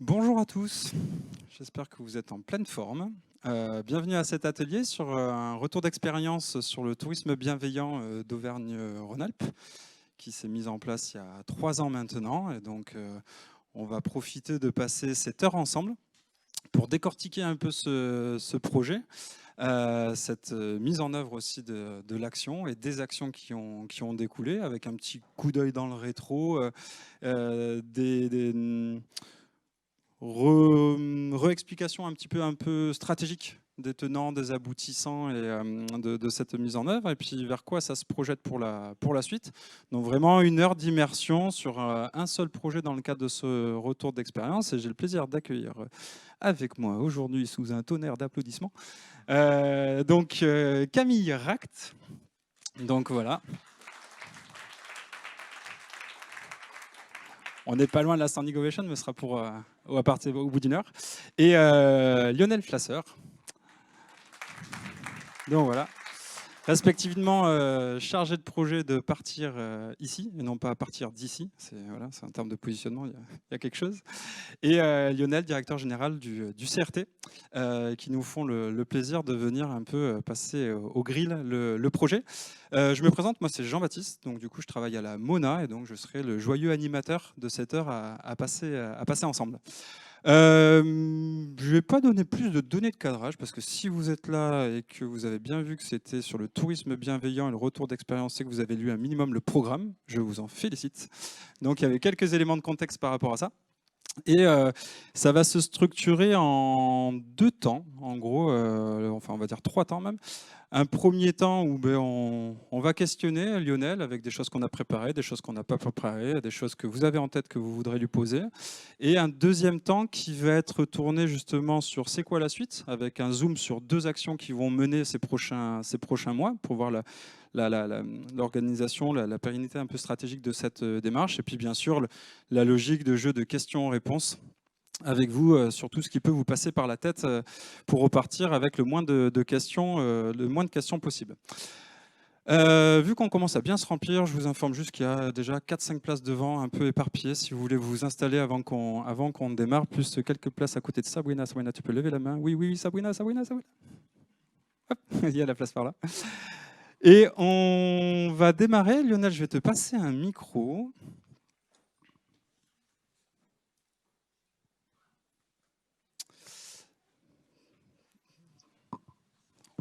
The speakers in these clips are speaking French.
Bonjour à tous, j'espère que vous êtes en pleine forme. Bienvenue à cet atelier sur un retour d'expérience sur le tourisme bienveillant d'Auvergne-Rhône-Alpes qui s'est mis en place il y a 3 ans maintenant. Et donc, on va profiter de passer cette heure ensemble pour décortiquer un peu ce projet, cette mise en œuvre aussi de l'action et des actions qui ont découlé, avec un petit coup d'œil dans le rétro, des réexplication un peu stratégique des tenants, des aboutissants et de cette mise en œuvre, et puis vers quoi ça se projette pour la suite. Donc vraiment 1 heure d'immersion sur un seul projet dans le cadre de ce retour d'expérience, et j'ai le plaisir d'accueillir avec moi aujourd'hui, sous un tonnerre d'applaudissements, Camille Ract. Donc voilà. On n'est pas loin de la standing ovation, mais ce sera pour à partir au bout d'1 heure. Et Lionel Flasseur. Donc voilà. Respectivement chargé de projet de partir ici, et non pas à partir d'ici. C'est voilà, un terme de positionnement, il y a quelque chose. Et Lionel, directeur général du CRT, qui nous font le plaisir de venir un peu passer au grill le projet. Je me présente, moi c'est Jean-Baptiste, donc du coup je travaille à la Mona, et donc je serai le joyeux animateur de cette heure à passer ensemble. Je ne vais pas donner plus de données de cadrage, parce que si vous êtes là et que vous avez bien vu que c'était sur le tourisme bienveillant et le retour d'expérience, c'est que vous avez lu un minimum le programme, je vous en félicite. Donc il y avait quelques éléments de contexte par rapport à ça. Et ça va se structurer en 2 temps, en gros, enfin on va dire 3 temps même. Un premier temps où on va questionner Lionel avec des choses qu'on a préparées, des choses qu'on n'a pas préparées, des choses que vous avez en tête que vous voudrez lui poser. Et un deuxième temps qui va être tourné justement sur c'est quoi la suite, avec un zoom sur 2 actions qui vont mener ces prochains mois pour voir l'organisation, la pérennité un peu stratégique de cette démarche. Et puis bien sûr la logique de jeu de questions-réponses avec vous sur tout ce qui peut vous passer par la tête pour repartir avec le moins de questions possible. Vu qu'on commence à bien se remplir, je vous informe juste qu'il y a déjà 4-5 places devant, un peu éparpillées, si vous voulez vous installer avant qu'on démarre, plus quelques places à côté de Sabrina. Sabrina, tu peux lever la main? Oui, Sabrina. Hop, il y a la place par là. Et on va démarrer. Lionel, je vais te passer un micro.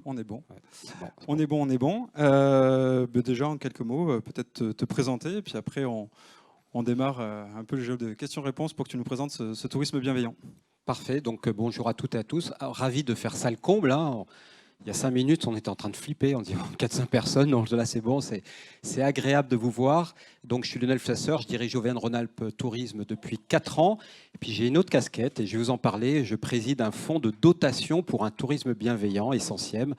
On est bon. On est bon. Déjà, en quelques mots, peut-être te présenter, et puis après, on démarre un peu le jeu de questions-réponses pour que tu nous présentes ce tourisme bienveillant. Parfait, donc bonjour à toutes et à tous. Alors, ravi de faire ça le comble. Hein. Il y a 5 minutes, on était en train de flipper, on dit 400 personnes, donc là c'est bon, c'est agréable de vous voir. Donc je suis Lionel Flasseur, je dirige Auvergne-Rhône-Alpes Tourisme depuis 4 ans. Et puis j'ai une autre casquette et je vais vous en parler. Je préside un fonds de dotation pour un tourisme bienveillant, Essentiel.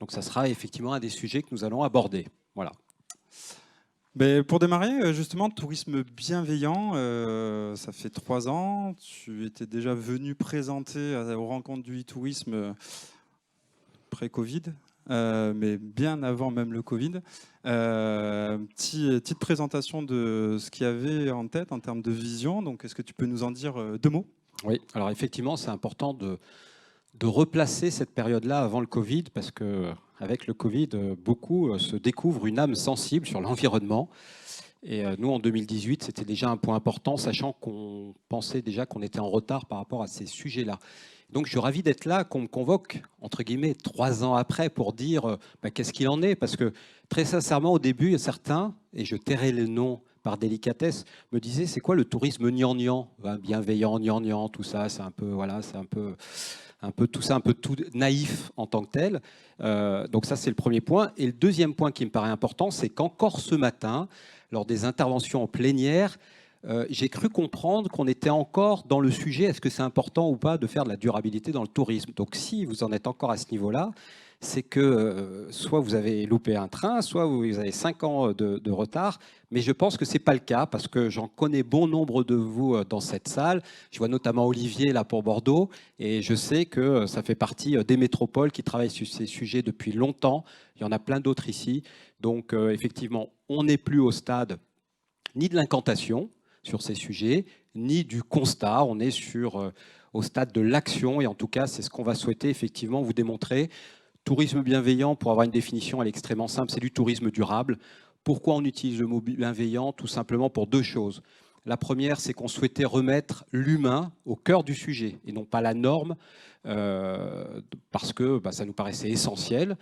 Donc ça sera effectivement un des sujets que nous allons aborder. Voilà. Pour démarrer, justement, tourisme bienveillant, ça fait 3 ans. Tu étais déjà venu présenter aux rencontres du e-tourisme pré-Covid, mais bien avant même le Covid. Petite présentation de ce qu'il y avait en tête en termes de vision. Donc, est-ce que tu peux nous en dire 2 mots? Oui, alors effectivement, c'est important de replacer cette période-là avant le Covid, parce qu'avec le Covid, beaucoup se découvrent une âme sensible sur l'environnement. Et nous, en 2018, c'était déjà un point important, sachant qu'on pensait déjà qu'on était en retard par rapport à ces sujets-là. Donc je suis ravi d'être là, qu'on me convoque, entre guillemets, 3 ans après, pour dire qu'est-ce qu'il en est. Parce que très sincèrement, au début, certains, et je tairai le nom par délicatesse, me disaient c'est quoi le tourisme gnangnan, bienveillant, gnangnan, tout ça, c'est un peu, voilà, c'est un peu tout ça, un peu tout naïf en tant que tel. Donc ça, c'est le premier point. Et le deuxième point qui me paraît important, c'est qu'encore ce matin, lors des interventions en plénière, j'ai cru comprendre qu'on était encore dans le sujet, est-ce que c'est important ou pas de faire de la durabilité dans le tourisme. Donc si vous en êtes encore à ce niveau-là, c'est que soit vous avez loupé un train, soit vous avez 5 ans de retard. Mais je pense que ce n'est pas le cas, parce que j'en connais bon nombre de vous dans cette salle. Je vois notamment Olivier là pour Bordeaux, et je sais que ça fait partie des métropoles qui travaillent sur ces sujets depuis longtemps. Il y en a plein d'autres ici. Donc effectivement, on n'est plus au stade ni de l'incantation, sur ces sujets, ni du constat. On est au stade de l'action, et en tout cas, c'est ce qu'on va souhaiter effectivement vous démontrer. Tourisme bienveillant, pour avoir une définition, elle est extrêmement simple, c'est du tourisme durable. Pourquoi on utilise le mot bienveillant? Tout simplement pour deux choses. La première, c'est qu'on souhaitait remettre l'humain au cœur du sujet et non pas la norme, parce que ça nous paraissait essentiel.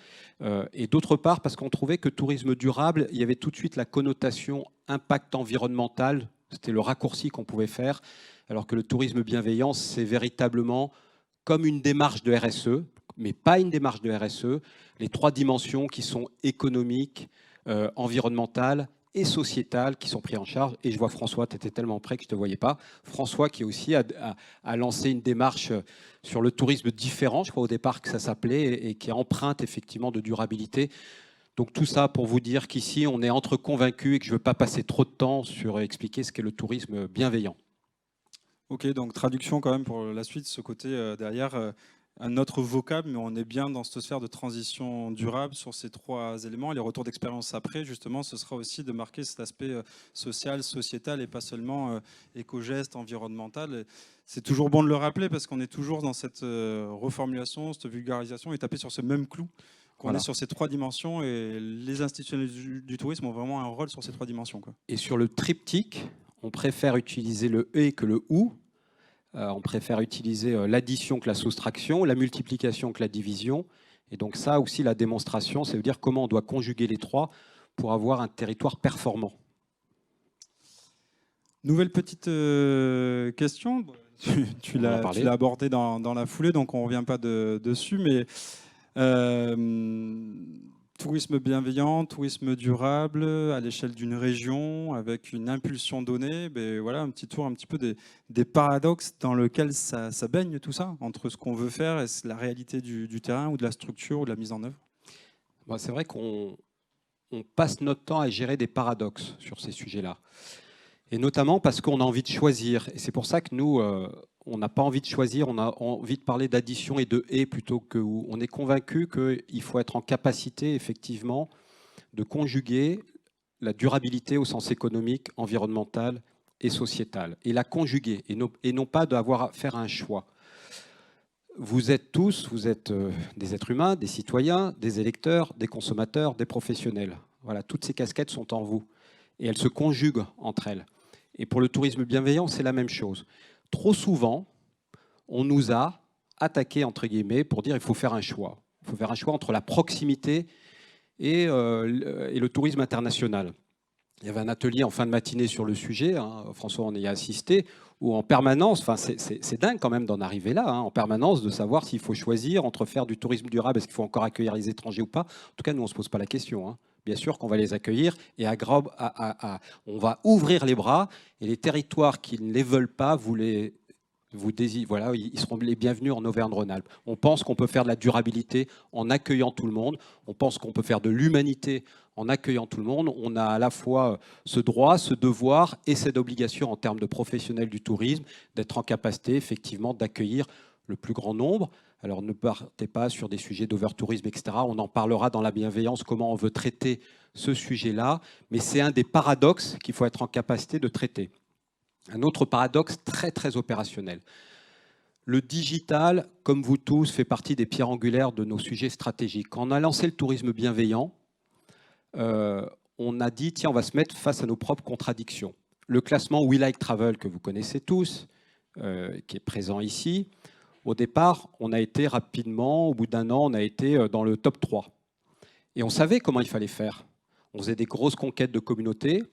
Et d'autre part, parce qu'on trouvait que tourisme durable, il y avait tout de suite la connotation impact environnemental. C'était le raccourci qu'on pouvait faire, alors que le tourisme bienveillant, c'est véritablement comme une démarche de RSE, mais pas une démarche de RSE. Les trois dimensions qui sont économiques, environnementales et sociétales qui sont prises en charge. Et je vois François, tu étais tellement près que je ne te voyais pas. François qui aussi a lancé une démarche sur le tourisme différent, je crois au départ que ça s'appelait, et qui est empreinte effectivement de durabilité. Donc tout ça pour vous dire qu'ici, on est entre convaincus et que je ne veux pas passer trop de temps sur expliquer ce qu'est le tourisme bienveillant. Ok, donc traduction quand même pour la suite, ce côté derrière un autre vocable, mais on est bien dans cette sphère de transition durable sur ces trois éléments. Et les retours d'expérience après, justement, ce sera aussi de marquer cet aspect social, sociétal et pas seulement éco-geste, environnemental. C'est toujours bon de le rappeler parce qu'on est toujours dans cette reformulation, cette vulgarisation et taper sur ce même clou qu'on est sur ces trois dimensions, et les institutionnels du tourisme ont vraiment un rôle sur ces trois dimensions, quoi. Et sur le triptyque, on préfère utiliser le « et » que le « ou ». On préfère utiliser l'addition que la soustraction, la multiplication que la division. Et donc ça aussi, la démonstration, ça veut dire comment on doit conjuguer les trois pour avoir un territoire performant. Nouvelle petite question. Tu l'as abordé dans la foulée, donc on ne revient pas dessus. Mais tourisme bienveillant, tourisme durable à l'échelle d'une région avec une impulsion donnée, ben voilà un petit tour un petit peu des paradoxes dans lesquels ça baigne tout ça, entre ce qu'on veut faire et la réalité du terrain ou de la structure ou de la mise en œuvre. Bon, c'est vrai qu'on passe notre temps à gérer des paradoxes sur ces sujets-là. Et notamment parce qu'on a envie de choisir. Et c'est pour ça que nous, on n'a pas envie de choisir, on a envie de parler d'addition et de « et » plutôt que « ou ». On est convaincu qu'il faut être en capacité, effectivement, de conjuguer la durabilité au sens économique, environnemental et sociétal. Et la conjuguer, et non pas d'avoir à faire un choix. Vous êtes tous, des êtres humains, des citoyens, des électeurs, des consommateurs, des professionnels. Voilà, toutes ces casquettes sont en vous. Et elles se conjuguent entre elles. Et pour le tourisme bienveillant, c'est la même chose. Trop souvent, on nous a attaqué, entre guillemets, pour dire qu'il faut faire un choix. Il faut faire un choix entre la proximité et le tourisme international. Il y avait un atelier en fin de matinée sur le sujet, hein, François en y a assisté, où en permanence, c'est dingue quand même d'en arriver là, hein, en permanence de savoir s'il faut choisir entre faire du tourisme durable, est-ce qu'il faut encore accueillir les étrangers ou pas. En tout cas, nous, on ne se pose pas la question, hein. Bien sûr qu'on va les accueillir et on va ouvrir les bras, et les territoires qui ne les veulent pas, voilà, ils seront les bienvenus en Auvergne-Rhône-Alpes. On pense qu'on peut faire de la durabilité en accueillant tout le monde. On pense qu'on peut faire de l'humanité en accueillant tout le monde. On a à la fois ce droit, ce devoir et cette obligation en termes de professionnels du tourisme d'être en capacité effectivement d'accueillir le plus grand nombre. Alors ne partez pas sur des sujets d'overtourisme, etc. On en parlera dans la bienveillance, comment on veut traiter ce sujet-là. Mais c'est un des paradoxes qu'il faut être en capacité de traiter. Un autre paradoxe très, très opérationnel. Le digital, comme vous tous, fait partie des pierres angulaires de nos sujets stratégiques. Quand on a lancé le tourisme bienveillant, on a dit, tiens, on va se mettre face à nos propres contradictions. Le classement We Like Travel, que vous connaissez tous, qui est présent ici, au départ, on a été rapidement, au bout d'un an, on a été dans le top 3. Et on savait comment il fallait faire. On faisait des grosses conquêtes de communautés,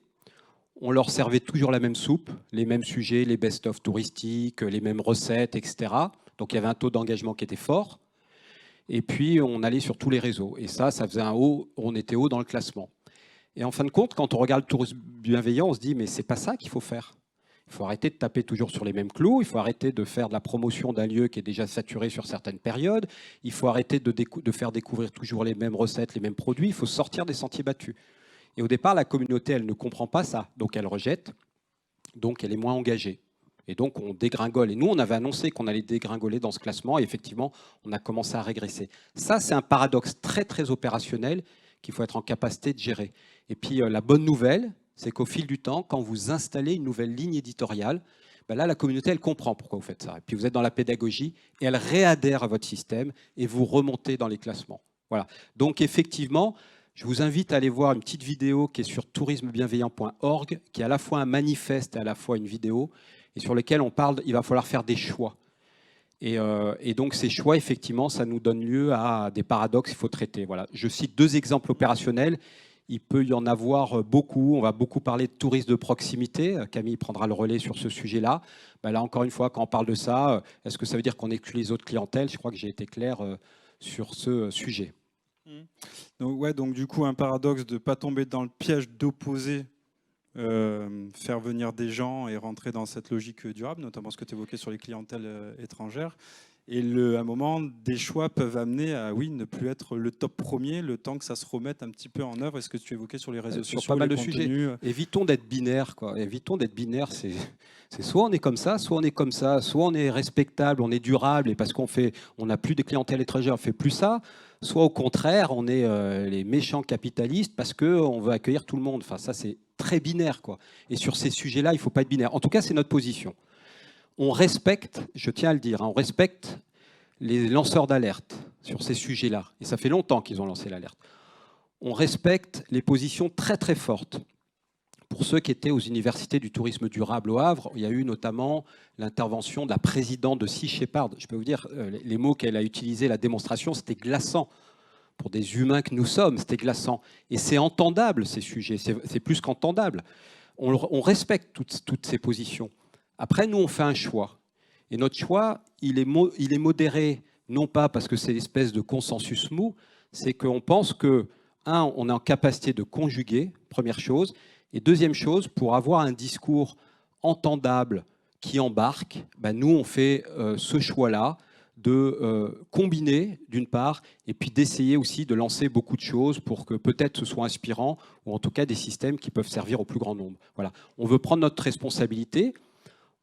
on leur servait toujours la même soupe, les mêmes sujets, les best-of touristiques, les mêmes recettes, etc. Donc il y avait un taux d'engagement qui était fort. Et puis on allait sur tous les réseaux. Et ça faisait un haut, on était haut dans le classement. Et en fin de compte, quand on regarde le tourisme bienveillant, on se dit mais c'est pas ça qu'il faut faire. Il faut arrêter de taper toujours sur les mêmes clous, il faut arrêter de faire de la promotion d'un lieu qui est déjà saturé sur certaines périodes, il faut arrêter de faire découvrir toujours les mêmes recettes, les mêmes produits, il faut sortir des sentiers battus. Et au départ, la communauté, elle ne comprend pas ça, donc elle rejette, donc elle est moins engagée. Et donc on dégringole. Et nous, on avait annoncé qu'on allait dégringoler dans ce classement, et effectivement, on a commencé à régresser. Ça, c'est un paradoxe très, très opérationnel qu'il faut être en capacité de gérer. Et puis la bonne nouvelle, c'est qu'au fil du temps, quand vous installez une nouvelle ligne éditoriale, ben là, la communauté, elle comprend pourquoi vous faites ça. Et puis vous êtes dans la pédagogie et elle réadhère à votre système et vous remontez dans les classements. Voilà. Donc effectivement, je vous invite à aller voir une petite vidéo qui est sur tourismebienveillant.org, qui est à la fois un manifeste et à la fois une vidéo, et sur lequel on parle, il va falloir faire des choix. Et donc ces choix, effectivement, ça nous donne lieu à des paradoxes qu'il faut traiter. Voilà. Je cite 2 exemples opérationnels. Il peut y en avoir beaucoup. On va beaucoup parler de tourisme de proximité. Camille prendra le relais sur ce sujet-là. Ben là, encore une fois, quand on parle de ça, est-ce que ça veut dire qu'on exclut les autres clientèles? Je crois que j'ai été clair sur ce sujet. Donc du coup, un paradoxe de ne pas tomber dans le piège d'opposer faire venir des gens et rentrer dans cette logique durable, notamment ce que tu évoquais sur les clientèles étrangères. Et à un moment, des choix peuvent amener à ne plus être le top premier, le temps que ça se remette un petit peu en œuvre. Est-ce que tu évoquais sur les réseaux sociaux, sur pas mal les de contenus sujets. Évitons d'être binaire, quoi. Évitons d'être binaire. C'est soit on est comme ça, soit on est comme ça, soit on est respectable, on est durable, et parce on n'a plus des clientèles étrangères, on fait plus ça. Soit au contraire, on est les méchants capitalistes parce qu'on veut accueillir tout le monde. Enfin, ça, c'est très binaire, quoi. Et sur ces sujets-là, il ne faut pas être binaire. En tout cas, c'est notre position. On respecte, je tiens à le dire, on respecte les lanceurs d'alerte sur ces sujets-là. Et ça fait longtemps qu'ils ont lancé l'alerte. On respecte les positions très très fortes. Pour ceux qui étaient aux universités du tourisme durable au Havre, il y a eu notamment l'intervention de la présidente de Sea Shepherd. Je peux vous dire, les mots qu'elle a utilisés, la démonstration, c'était glaçant. Pour des humains que nous sommes, c'était glaçant. Et c'est entendable, ces sujets, c'est plus qu'entendable. On respecte toutes ces positions. Après, nous, on fait un choix. Et notre choix, il est modéré, non pas parce que c'est l'espèce de consensus mou, c'est qu'on pense que, on est en capacité de conjuguer, première chose, et deuxième chose, pour avoir un discours entendable qui embarque, nous, on fait ce choix-là de combiner, d'une part, et puis d'essayer aussi de lancer beaucoup de choses pour que peut-être ce soit inspirant, ou en tout cas des systèmes qui peuvent servir au plus grand nombre. Voilà. On veut prendre notre responsabilité,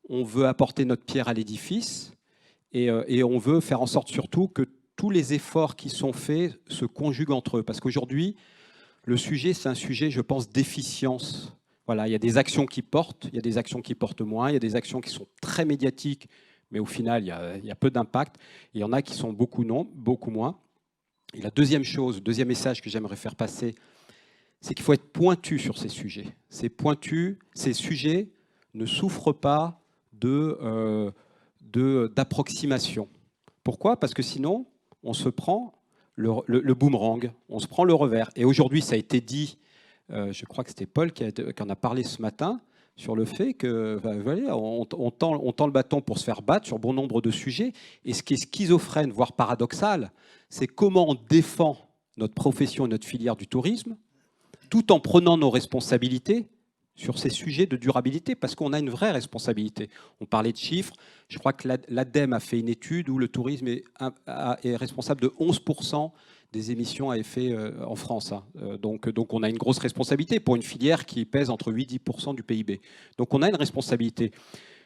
on veut apporter notre pierre à l'édifice, et on veut faire en sorte surtout que tous les efforts qui sont faits se conjuguent entre eux. Parce qu'aujourd'hui, le sujet, c'est un sujet, je pense, d'efficience. Voilà, il y a des actions qui portent, il y a des actions qui portent moins, il y a des actions qui sont très médiatiques, mais au final, il y a peu d'impact. Et il y en a qui sont beaucoup moins. Et la deuxième chose, le deuxième message que j'aimerais faire passer, c'est qu'il faut être pointu sur ces sujets. Ces sujets ne souffrent pas d'approximation. Pourquoi? Parce que sinon, on se prend le boomerang, on se prend le revers. Et aujourd'hui, ça a été dit, je crois que c'était Paul qui en a parlé ce matin, sur le fait que on tend le bâton pour se faire battre sur bon nombre de sujets. Et ce qui est schizophrène, voire paradoxal, c'est comment on défend notre profession et notre filière du tourisme, tout en prenant nos responsabilités sur ces sujets de durabilité, parce qu'on a une vraie responsabilité. On parlait de chiffres, je crois que l'ADEME a fait une étude où le tourisme est responsable de 11% des émissions à effet en France. Donc on a une grosse responsabilité pour une filière qui pèse entre 8 et 10% du PIB. Donc on a une responsabilité.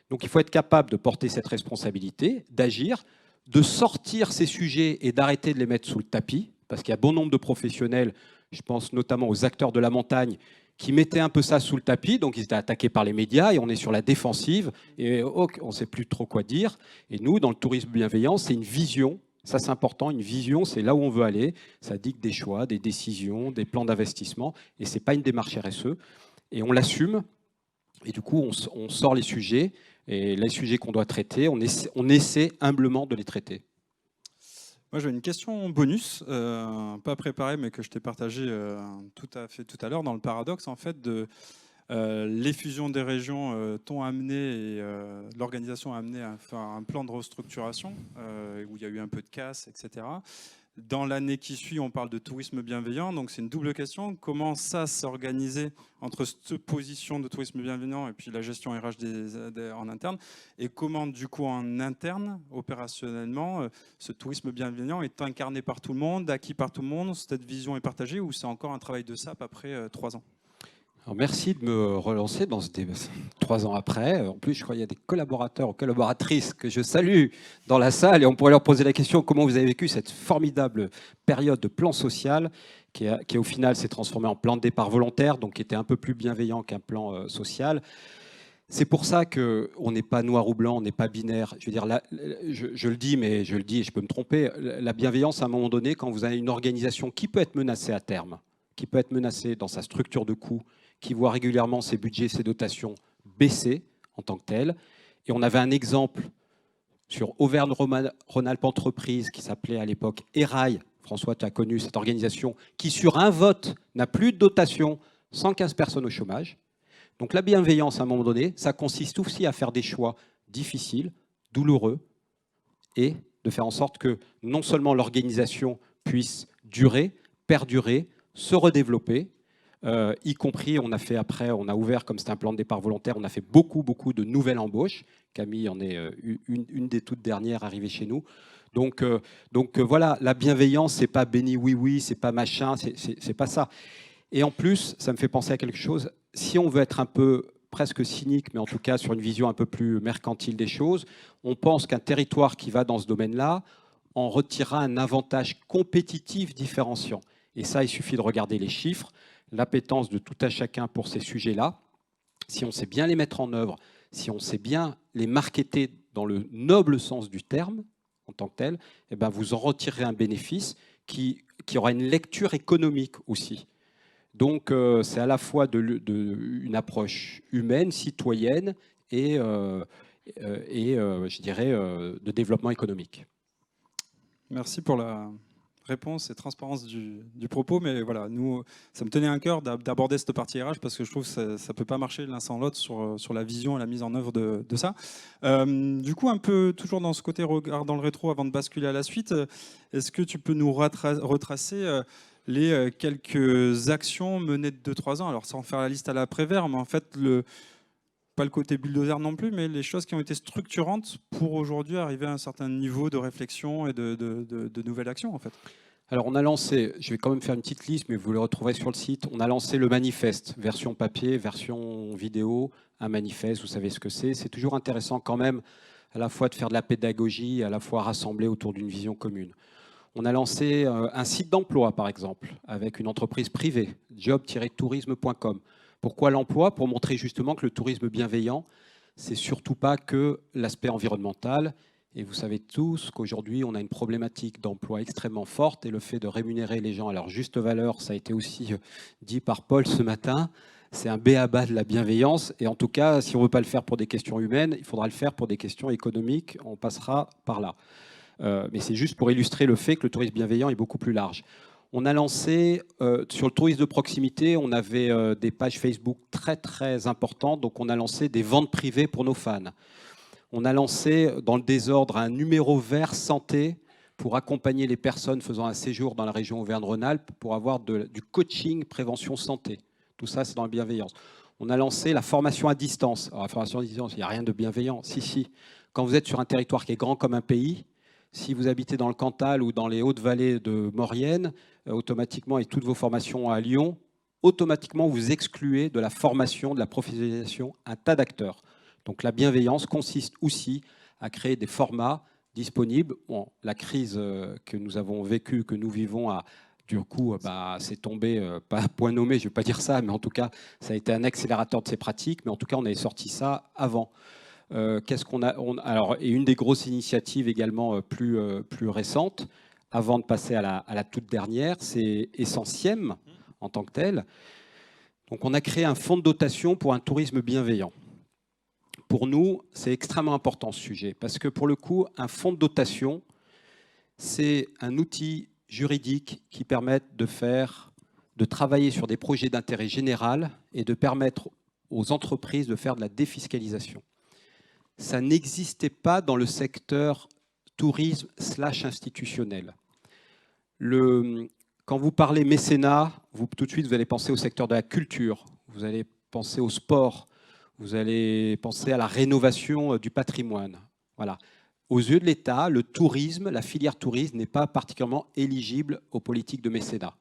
Donc il faut être capable de porter cette responsabilité, d'agir, de sortir ces sujets et d'arrêter de les mettre sous le tapis, parce qu'il y a bon nombre de professionnels, je pense notamment aux acteurs de la montagne, qui mettaient un peu ça sous le tapis, donc ils étaient attaqués par les médias et on est sur la défensive et on ne sait plus trop quoi dire. Et nous, dans le tourisme bienveillant, c'est une vision, ça c'est important, une vision, c'est là où on veut aller, ça dicte des choix, des décisions, des plans d'investissement et ce n'est pas une démarche RSE. Et on l'assume et du coup on sort les sujets et les sujets qu'on doit traiter, on essaie humblement de les traiter. Moi, j'ai une question bonus, pas préparée, mais que je t'ai partagée tout à l'heure dans le paradoxe, en fait, de les fusions des régions t'ont amené, et l'organisation a amené à faire un plan de restructuration où il y a eu un peu de casse, etc. Dans l'année qui suit, on parle de tourisme bienveillant, donc c'est une double question. Comment ça s'organiser entre cette position de tourisme bienveillant et puis la gestion RH en interne? Et comment, du coup, en interne, opérationnellement, ce tourisme bienveillant est incarné par tout le monde, acquis par tout le monde? Cette vision est partagée ou c'est encore un travail de sape après 3 ans? Alors, merci de me relancer dans ce débat 3 ans après. En plus, je crois qu'il y a des collaborateurs ou collaboratrices que je salue dans la salle et on pourrait leur poser la question comment vous avez vécu cette formidable période de plan social qui au final s'est transformé en plan de départ volontaire, donc qui était un peu plus bienveillant qu'un plan social. C'est pour ça qu'on n'est pas noir ou blanc, on n'est pas binaire. Je veux dire, là, je le dis, mais je le dis et je peux me tromper. La bienveillance, à un moment donné, quand vous avez une organisation qui peut être menacée à terme, qui peut être menacée dans sa structure de coûts, qui voit régulièrement ses budgets, ses dotations baisser en tant que telles. Et on avait un exemple sur Auvergne-Rhône-Alpes Entreprises qui s'appelait à l'époque ERAI. François, tu as connu cette organisation qui, sur un vote, n'a plus de dotation, 115 personnes au chômage. Donc la bienveillance, à un moment donné, ça consiste aussi à faire des choix difficiles, douloureux, et de faire en sorte que non seulement l'organisation puisse durer, perdurer, se redévelopper, y compris, on a ouvert, comme c'était un plan de départ volontaire, on a fait beaucoup de nouvelles embauches. Camille en est une des toutes dernières arrivées chez nous. Donc voilà, la bienveillance, c'est pas béni oui, c'est pas machin, c'est pas ça. Et en plus, ça me fait penser à quelque chose. Si on veut être un peu presque cynique, mais en tout cas sur une vision un peu plus mercantile des choses, on pense qu'un territoire qui va dans ce domaine-là en retirera un avantage compétitif différenciant. Et ça, il suffit de regarder les chiffres, l'appétence de tout à chacun pour ces sujets-là. Si on sait bien les mettre en œuvre, si on sait bien les marketer dans le noble sens du terme, en tant que tel, eh ben vous en retirerez un bénéfice qui aura une lecture économique aussi. Donc c'est à la fois une approche humaine, citoyenne et je dirais, de développement économique. Merci pour la réponse et transparence du propos, mais voilà, nous, ça me tenait à cœur d'aborder cette partie RH parce que je trouve que ça ne peut pas marcher l'un sans l'autre sur la vision et la mise en œuvre de ça. Du coup, un peu toujours dans ce côté regard dans le rétro avant de basculer à la suite, est-ce que tu peux nous retracer les quelques actions menées de 2-3 ans, alors sans faire la liste à la Prévert, mais en fait, pas le côté bulldozer non plus, mais les choses qui ont été structurantes pour aujourd'hui arriver à un certain niveau de réflexion et de nouvelles actions en fait. Alors on a lancé, je vais quand même faire une petite liste, mais vous le retrouverez sur le site, on a lancé le manifeste, version papier, version vidéo, un manifeste, vous savez ce que c'est. C'est toujours intéressant quand même à la fois de faire de la pédagogie, à la fois rassembler autour d'une vision commune. On a lancé un site d'emploi, par exemple, avec une entreprise privée, job-tourisme.com. Pourquoi l'emploi? Pour montrer justement que le tourisme bienveillant, c'est surtout pas que l'aspect environnemental. Et vous savez tous qu'aujourd'hui, on a une problématique d'emploi extrêmement forte et le fait de rémunérer les gens à leur juste valeur, ça a été aussi dit par Paul ce matin, c'est un b.a.-ba de la bienveillance. Et en tout cas, si on ne veut pas le faire pour des questions humaines, il faudra le faire pour des questions économiques. On passera par là. Mais c'est juste pour illustrer le fait que le tourisme bienveillant est beaucoup plus large. On a lancé, sur le tourisme de proximité, on avait des pages Facebook très importantes, donc on a lancé des ventes privées pour nos fans. On a lancé, dans le désordre, un numéro vert santé pour accompagner les personnes faisant un séjour dans la région Auvergne-Rhône-Alpes pour avoir du coaching prévention santé. Tout ça, c'est dans la bienveillance. On a lancé la formation à distance. Alors, la formation à distance, il n'y a rien de bienveillant. Si. Quand vous êtes sur un territoire qui est grand comme un pays, si vous habitez dans le Cantal ou dans les Hautes-Vallées de Maurienne, automatiquement, avec toutes vos formations à Lyon, automatiquement, vous excluez de la formation, de la professionnalisation, un tas d'acteurs. Donc la bienveillance consiste aussi à créer des formats disponibles. Bon, la crise que nous avons vécue, que nous vivons, du coup, c'est tombé, pas à point nommé, je ne vais pas dire ça, mais en tout cas, ça a été un accélérateur de ces pratiques. Mais en tout cas, on avait sorti ça avant. Qu'est-ce qu'on a alors, et une des grosses initiatives également plus récentes, avant de passer à la toute dernière, c'est Essentiem en tant que tel. Donc on a créé un fonds de dotation pour un tourisme bienveillant. Pour nous, c'est extrêmement important ce sujet, parce que pour le coup, un fonds de dotation, c'est un outil juridique qui permet de travailler sur des projets d'intérêt général et de permettre aux entreprises de faire de la défiscalisation. Ça n'existait pas dans le secteur tourisme/institutionnel. Quand vous parlez mécénat, tout de suite, vous allez penser au secteur de la culture, vous allez penser au sport, vous allez penser à la rénovation du patrimoine. Voilà. Aux yeux de l'État, le tourisme, la filière tourisme n'est pas particulièrement éligible aux politiques de mécénat.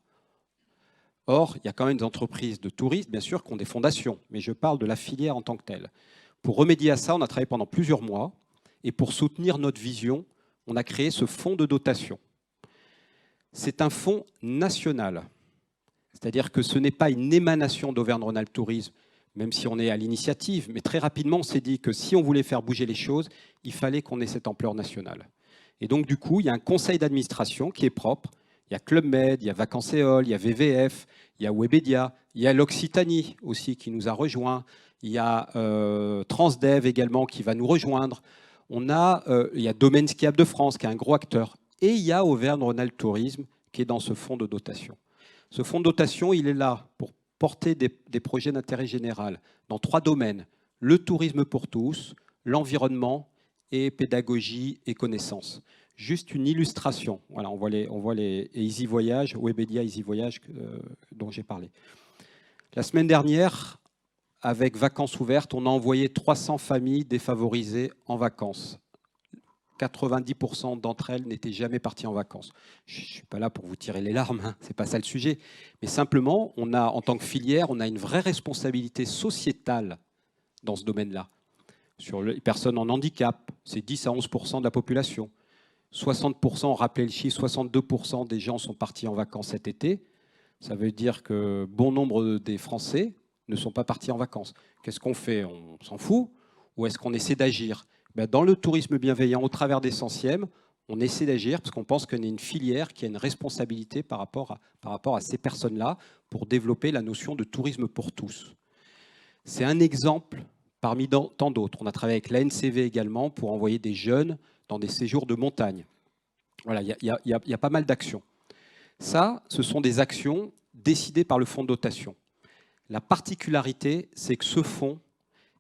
Or, il y a quand même des entreprises de tourisme, bien sûr, qui ont des fondations, mais je parle de la filière en tant que telle. Pour remédier à ça, on a travaillé pendant plusieurs mois, et pour soutenir notre vision, on a créé ce fonds de dotation. C'est un fonds national, c'est-à-dire que ce n'est pas une émanation d'Auvergne-Rhône-Alpes Tourisme, même si on est à l'initiative, mais très rapidement, on s'est dit que si on voulait faire bouger les choses, il fallait qu'on ait cette ampleur nationale. Et donc, du coup, il y a un conseil d'administration qui est propre. Il y a Club Med, il y a Vacances Éole, il y a VVF, il y a Webedia, il y a l'Occitanie aussi qui nous a rejoints, il y a Transdev également qui va nous rejoindre. Il y a Domaine Skiable de France qui est un gros acteur. Et il y a Auvergne-Rhône-Alpes Tourisme qui est dans ce fonds de dotation. Ce fonds de dotation, il est là pour porter des projets d'intérêt général dans 3 domaines: le tourisme pour tous, l'environnement et pédagogie et connaissances. Juste une illustration. Voilà, on voit les Easy Voyage, Webedia Easy Voyage dont j'ai parlé. La semaine dernière, avec Vacances ouvertes, on a envoyé 300 familles défavorisées en vacances. 90% d'entre elles n'étaient jamais parties en vacances. Je ne suis pas là pour vous tirer les larmes, hein, ce n'est pas ça le sujet. Mais simplement, en tant que filière, on a une vraie responsabilité sociétale dans ce domaine-là. Sur les personnes en handicap, c'est 10 à 11% de la population. 60%, rappelez le chiffre, 62% des gens sont partis en vacances cet été. Ça veut dire que bon nombre des Français ne sont pas partis en vacances. Qu'est-ce qu'on fait? On s'en fout? Ou est-ce qu'on essaie d'agir? Dans le tourisme bienveillant, au travers des centièmes, on essaie d'agir parce qu'on pense qu'on est une filière qui a une responsabilité par rapport à ces personnes-là pour développer la notion de tourisme pour tous. C'est un exemple parmi tant d'autres. On a travaillé avec l'ANCV également pour envoyer des jeunes dans des séjours de montagne. Voilà, il y a pas mal d'actions. Ça, ce sont des actions décidées par le fonds de dotation. La particularité, c'est que ce fonds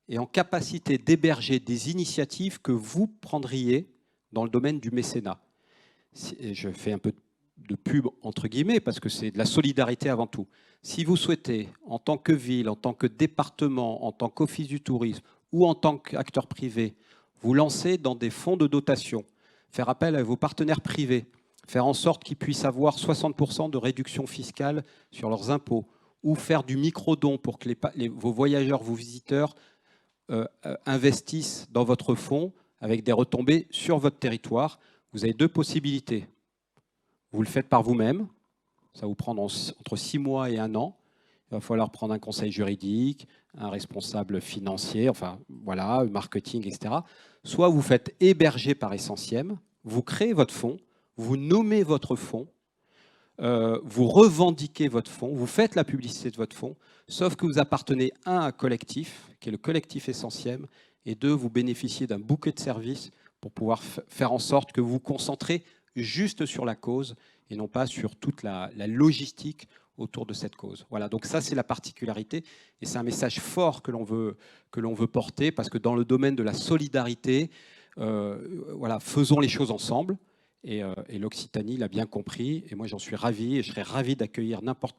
est en capacité d'héberger des initiatives que vous prendriez dans le domaine du mécénat. Je fais un peu de pub entre guillemets parce que c'est de la solidarité avant tout. Si vous souhaitez, en tant que ville, en tant que département, en tant qu'office du tourisme ou en tant qu'acteur privé, vous lancer dans des fonds de dotation, faire appel à vos partenaires privés, faire en sorte qu'ils puissent avoir 60% de réduction fiscale sur leurs impôts, ou faire du micro-don pour que vos voyageurs, vos visiteurs investissent dans votre fonds avec des retombées sur votre territoire, vous avez 2 possibilités. Vous le faites par vous-même, ça vous prend entre 6 mois et 1 an. Il va falloir prendre un conseil juridique, un responsable financier, enfin voilà, marketing, etc. Soit vous faites héberger par Essentiem, vous créez votre fonds, vous nommez votre fonds, vous revendiquez votre fonds, vous faites la publicité de votre fonds, sauf que vous appartenez à un collectif, qui est le collectif Essentiem, et 2, vous bénéficiez d'un bouquet de services pour pouvoir faire en sorte que vous vous concentrez juste sur la cause et non pas sur toute la logistique autour de cette cause. Voilà, donc ça c'est la particularité et c'est un message fort que l'on veut porter parce que dans le domaine de la solidarité, voilà, faisons les choses ensemble. Et l'Occitanie l'a bien compris, et moi j'en suis ravi, et je serais ravi d'accueillir n'importe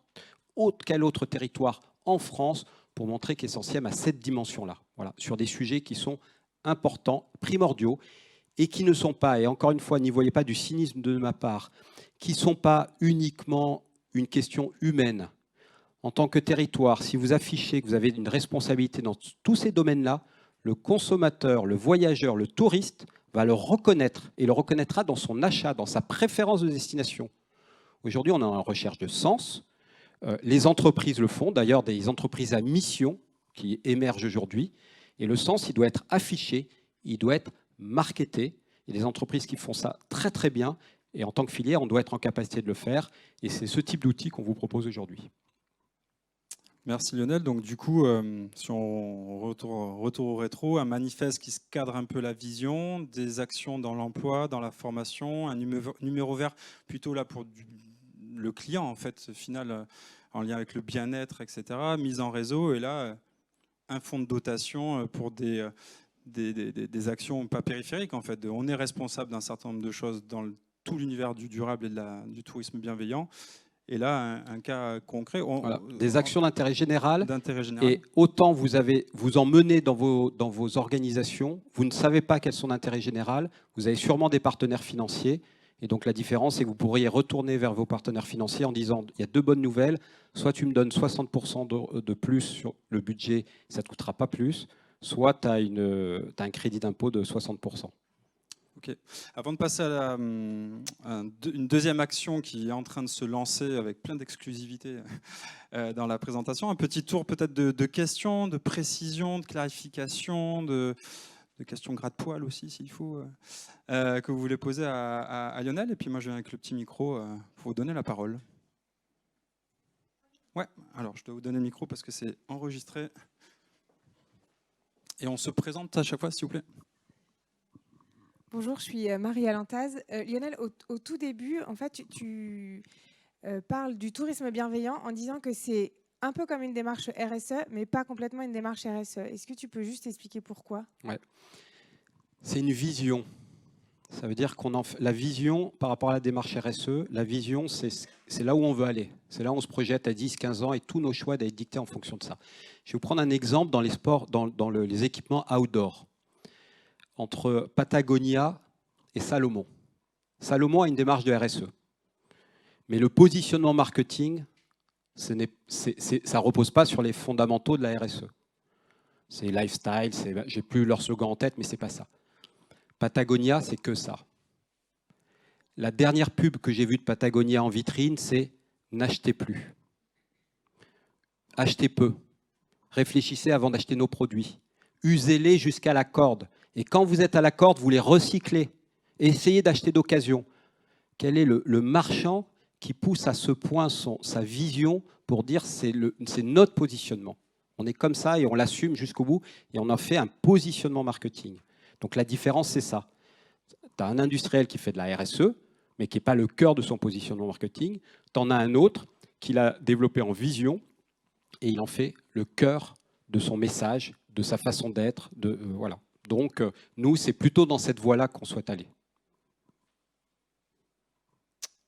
quel autre territoire en France pour montrer qu'Essentiem a cette dimension-là, voilà, sur des sujets qui sont importants, primordiaux, et qui ne sont pas, et encore une fois, n'y voyez pas du cynisme de ma part, qui ne sont pas uniquement une question humaine. En tant que territoire, si vous affichez que vous avez une responsabilité dans tous ces domaines-là, le consommateur, le voyageur, le touriste va le reconnaître et le reconnaîtra dans son achat, dans sa préférence de destination. Aujourd'hui, on est en recherche de sens. Les entreprises le font, d'ailleurs des entreprises à mission qui émergent aujourd'hui. Et le sens, il doit être affiché, il doit être marketé. Il y a des entreprises qui font ça très très bien. Et en tant que filière, on doit être en capacité de le faire. Et c'est ce type d'outil qu'on vous propose aujourd'hui. Merci Lionel. Donc du coup, si on retourne au rétro, un manifeste qui se cadre un peu la vision, des actions dans l'emploi, dans la formation, un numéro vert plutôt là pour le client en fait, final en lien avec le bien-être, etc. Mise en réseau et là un fonds de dotation pour des actions pas périphériques en fait. On est responsable d'un certain nombre de choses dans tout l'univers du durable et du tourisme bienveillant. Et là, un cas concret. Voilà, des actions d'intérêt général. Et autant vous en menez dans vos organisations, vous ne savez pas quelles sont d'intérêt général, vous avez sûrement des partenaires financiers. Et donc la différence, c'est que vous pourriez retourner vers vos partenaires financiers en disant, il y a deux bonnes nouvelles, soit tu me donnes 60% de plus sur le budget, ça ne te coûtera pas plus, soit tu as un crédit d'impôt de 60%. Ok. Avant de passer à une deuxième action qui est en train de se lancer avec plein d'exclusivité dans la présentation, un petit tour peut-être de questions, de précisions, de clarifications, de questions gratte-poil aussi s'il faut, que vous voulez poser à Lionel. Et puis moi je viens avec le petit micro pour vous donner la parole. Ouais, alors je dois vous donner le micro parce que c'est enregistré. Et on se présente à chaque fois s'il vous plaît. Bonjour, je suis Marie Alantaz. Lionel, au tout début, en fait, tu parles du tourisme bienveillant en disant que c'est un peu comme une démarche RSE, mais pas complètement une démarche RSE. Est-ce que tu peux juste expliquer pourquoi ? Ouais. C'est une vision. Ça veut dire la vision par rapport à la démarche RSE, la vision, c'est là où on veut aller. C'est là où on se projette à 10, 15 ans et tous nos choix doivent être dictés en fonction de ça. Je vais vous prendre un exemple dans les sports, dans les équipements outdoor. Entre Patagonia et Salomon. Salomon a une démarche de RSE. Mais le positionnement marketing, ça ne repose pas sur les fondamentaux de la RSE. C'est lifestyle, j'ai plus leur slogan en tête, mais ce n'est pas ça. Patagonia, c'est que ça. La dernière pub que j'ai vue de Patagonia en vitrine, c'est « N'achetez plus ». Achetez peu. Réfléchissez avant d'acheter nos produits. Usez-les jusqu'à la corde. Et quand vous êtes à la corde, vous les recyclez. Essayez d'acheter d'occasion. Quel est le marchand qui pousse à ce point sa vision pour dire c'est notre positionnement. On est comme ça et on l'assume jusqu'au bout et on en fait un positionnement marketing. Donc la différence, c'est ça. Tu as un industriel qui fait de la RSE, mais qui n'est pas le cœur de son positionnement marketing. Tu en as un autre qui l'a développé en vision et il en fait le cœur de son message, de sa façon d'être. Voilà. Donc nous, c'est plutôt dans cette voie-là qu'on souhaite aller.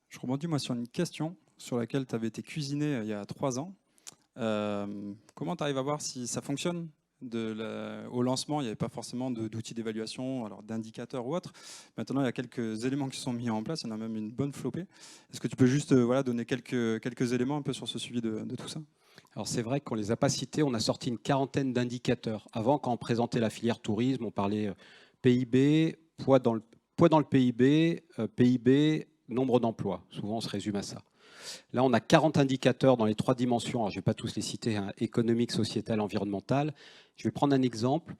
Je rebondis moi sur une question sur laquelle tu avais été cuisiné il y a 3 ans. Comment tu arrives à voir si ça fonctionne ? Au lancement, il n'y avait pas forcément d'outils d'évaluation, alors d'indicateurs ou autres. Maintenant, il y a quelques éléments qui sont mis en place. Il y en a même une bonne flopée. Est-ce que tu peux juste donner quelques éléments un peu sur ce suivi de tout ça ? Alors c'est vrai qu'on ne les a pas cités. On a sorti une quarantaine d'indicateurs. Avant, quand on présentait la filière tourisme, on parlait PIB, poids dans le PIB, PIB, nombre d'emplois. Souvent, on se résume à ça. Là, on a 40 indicateurs dans les 3 dimensions. Alors, je ne vais pas tous les citer, hein, économique, sociétal, environnemental. Je vais prendre un exemple.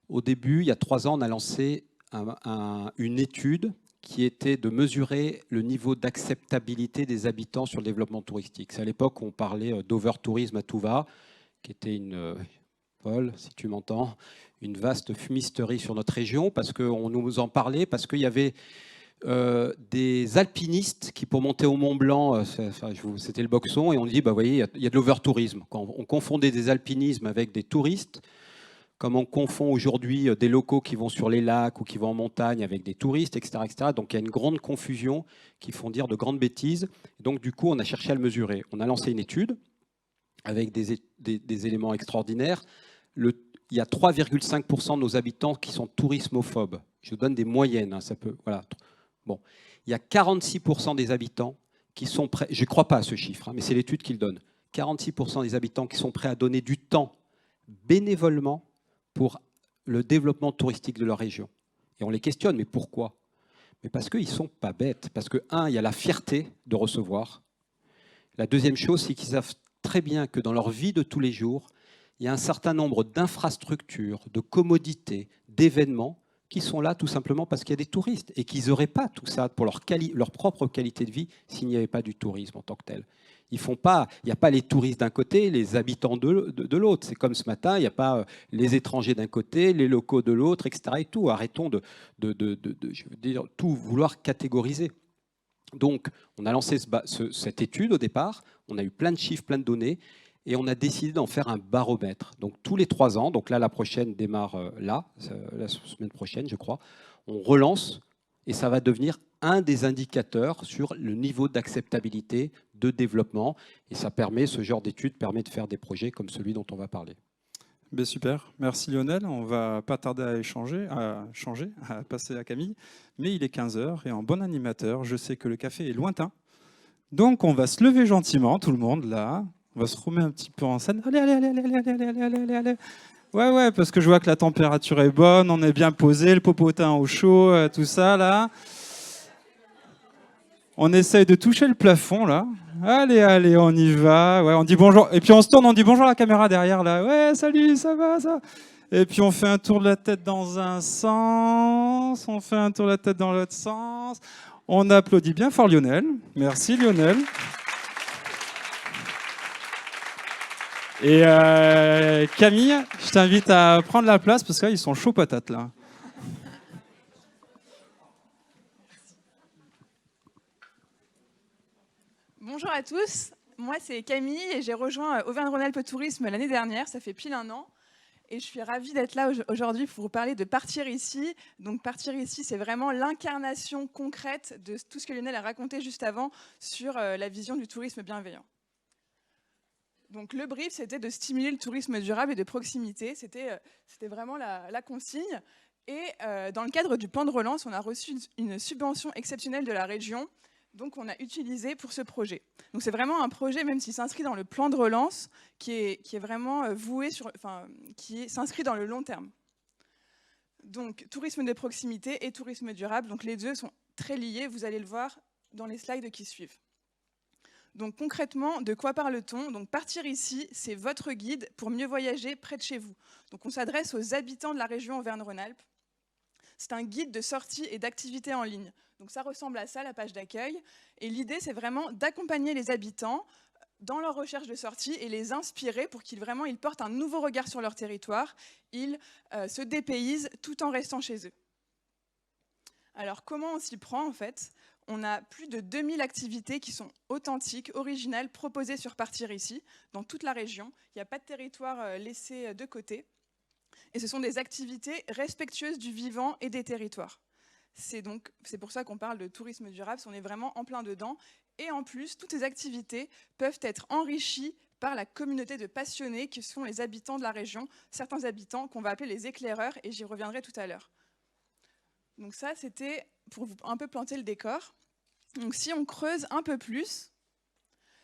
Au début, il y a 3 ans, on a lancé une étude qui était de mesurer le niveau d'acceptabilité des habitants sur le développement touristique. C'est à l'époque où on parlait d'over-tourisme à tout va, qui était Paul, si tu m'entends, une vaste fumisterie sur notre région, parce qu'on nous en parlait, parce qu'il y avait des alpinistes qui, pour monter au Mont Blanc, c'était le boxon, et on dit, vous voyez, il y a de l'over-tourisme. Quand on confondait des alpinismes avec des touristes, comme on confond aujourd'hui des locaux qui vont sur les lacs ou qui vont en montagne avec des touristes, etc., etc. Donc il y a une grande confusion qui font dire de grandes bêtises. Donc du coup, on a cherché à le mesurer. On a lancé une étude avec des éléments extraordinaires. Il y a 3,5% de nos habitants qui sont tourismophobes. Je vous donne des moyennes. Hein, ça peut, voilà. Bon. Il y a 46% des habitants qui sont prêts, je ne crois pas à ce chiffre, hein, mais c'est l'étude qui le donne, 46% des habitants qui sont prêts à donner du temps bénévolement pour le développement touristique de leur région. Et on les questionne, mais pourquoi ? Mais parce qu'ils ne sont pas bêtes. Parce que, il y a la fierté de recevoir. La deuxième chose, c'est qu'ils savent très bien que dans leur vie de tous les jours, il y a un certain nombre d'infrastructures, de commodités, d'événements qui sont là tout simplement parce qu'il y a des touristes et qu'ils n'auraient pas tout ça pour leur propre qualité de vie s'il n'y avait pas du tourisme en tant que tel. Il n'y a pas les touristes d'un côté, les habitants de l'autre. C'est comme ce matin, il n'y a pas les étrangers d'un côté, les locaux de l'autre, etc. Et tout. Arrêtons de je veux dire, tout vouloir catégoriser. Donc, on a lancé cette étude au départ. On a eu plein de chiffres, plein de données. Et on a décidé d'en faire un baromètre. Donc, tous les 3 ans, donc là, la prochaine démarre la semaine prochaine, je crois, on relance et ça va devenir un des indicateurs sur le niveau d'acceptabilité de développement. Et ça permet, ce genre d'études permet de faire des projets comme celui dont on va parler. Ben super, merci Lionel. On va pas tarder à à passer à Camille. Mais il est 15 heures et en bon animateur, je sais que le café est lointain. Donc on va se lever gentiment, tout le monde là. On va se remettre un petit peu en scène. Allez, allez, allez, allez, allez, allez, allez, allez, allez, allez. Ouais, ouais, parce que je vois que la température est bonne, on est bien posé, le popotin au chaud, tout ça là. On essaye de toucher le plafond là. Allez, allez, on y va. Ouais, on dit bonjour. Et puis on se tourne, on dit bonjour à la caméra derrière là. Ouais, salut, ça va, ça. Et puis on fait un tour de la tête dans un sens, on fait un tour de la tête dans l'autre sens. On applaudit bien fort Lionel. Merci Lionel. Et Camille, je t'invite à prendre la place parce qu'ils sont chauds patates là. Bonjour à tous, moi c'est Camille et j'ai rejoint Auvergne-Rhône-Alpes Tourisme l'année dernière, ça fait pile un an. Et je suis ravie d'être là aujourd'hui pour vous parler de Partir ici. Donc Partir ici, c'est vraiment l'incarnation concrète de tout ce que Lionel a raconté juste avant sur la vision du tourisme bienveillant. Donc le brief, c'était de stimuler le tourisme durable et de proximité. C'était vraiment la consigne. Et dans le cadre du plan de relance, on a reçu une subvention exceptionnelle de la région. Donc, on a utilisé pour ce projet. Donc, c'est vraiment un projet, même s'il s'inscrit dans le plan de relance, qui est vraiment voué qui s'inscrit dans le long terme. Donc, tourisme de proximité et tourisme durable. Donc, les deux sont très liés. Vous allez le voir dans les slides qui suivent. Donc, concrètement, de quoi parle-t-on? Donc, Partir ici, c'est votre guide pour mieux voyager près de chez vous. Donc, on s'adresse aux habitants de la région Auvergne-Rhône-Alpes. C'est un guide de sortie et d'activités en ligne. Donc ça ressemble à ça, la page d'accueil. Et l'idée, c'est vraiment d'accompagner les habitants dans leur recherche de sortie et les inspirer pour qu'ils portent un nouveau regard sur leur territoire. Ils se dépaysent tout en restant chez eux. Alors, comment on s'y prend, en fait? On a plus de 2000 activités qui sont authentiques, originales, proposées sur Partir ici, dans toute la région. Il n'y a pas de territoire laissé de côté. Et ce sont des activités respectueuses du vivant et des territoires. C'est pour ça qu'on parle de tourisme durable, on est vraiment en plein dedans. Et en plus, toutes ces activités peuvent être enrichies par la communauté de passionnés qui sont les habitants de la région, certains habitants qu'on va appeler les éclaireurs, et j'y reviendrai tout à l'heure. Donc ça, c'était pour un peu planter le décor. Donc si on creuse un peu plus,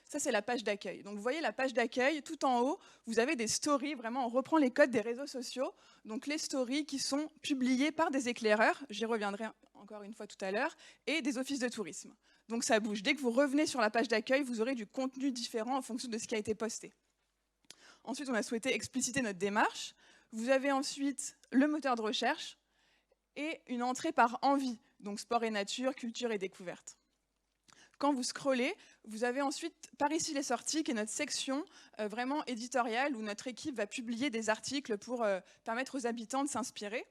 ça, c'est la page d'accueil. Donc, vous voyez la page d'accueil, tout en haut, vous avez des stories. Vraiment, on reprend les codes des réseaux sociaux. Donc, les stories qui sont publiées par des éclaireurs, j'y reviendrai encore une fois tout à l'heure, et des offices de tourisme. Donc, ça bouge. Dès que vous revenez sur la page d'accueil, vous aurez du contenu différent en fonction de ce qui a été posté. Ensuite, on a souhaité expliciter notre démarche. Vous avez ensuite le moteur de recherche et une entrée par envie. Donc, sport et nature, culture et découverte. Quand vous scrollez, vous avez ensuite Par ici les sorties, qui est notre section vraiment éditoriale, où notre équipe va publier des articles pour permettre aux habitants de s'inspirer.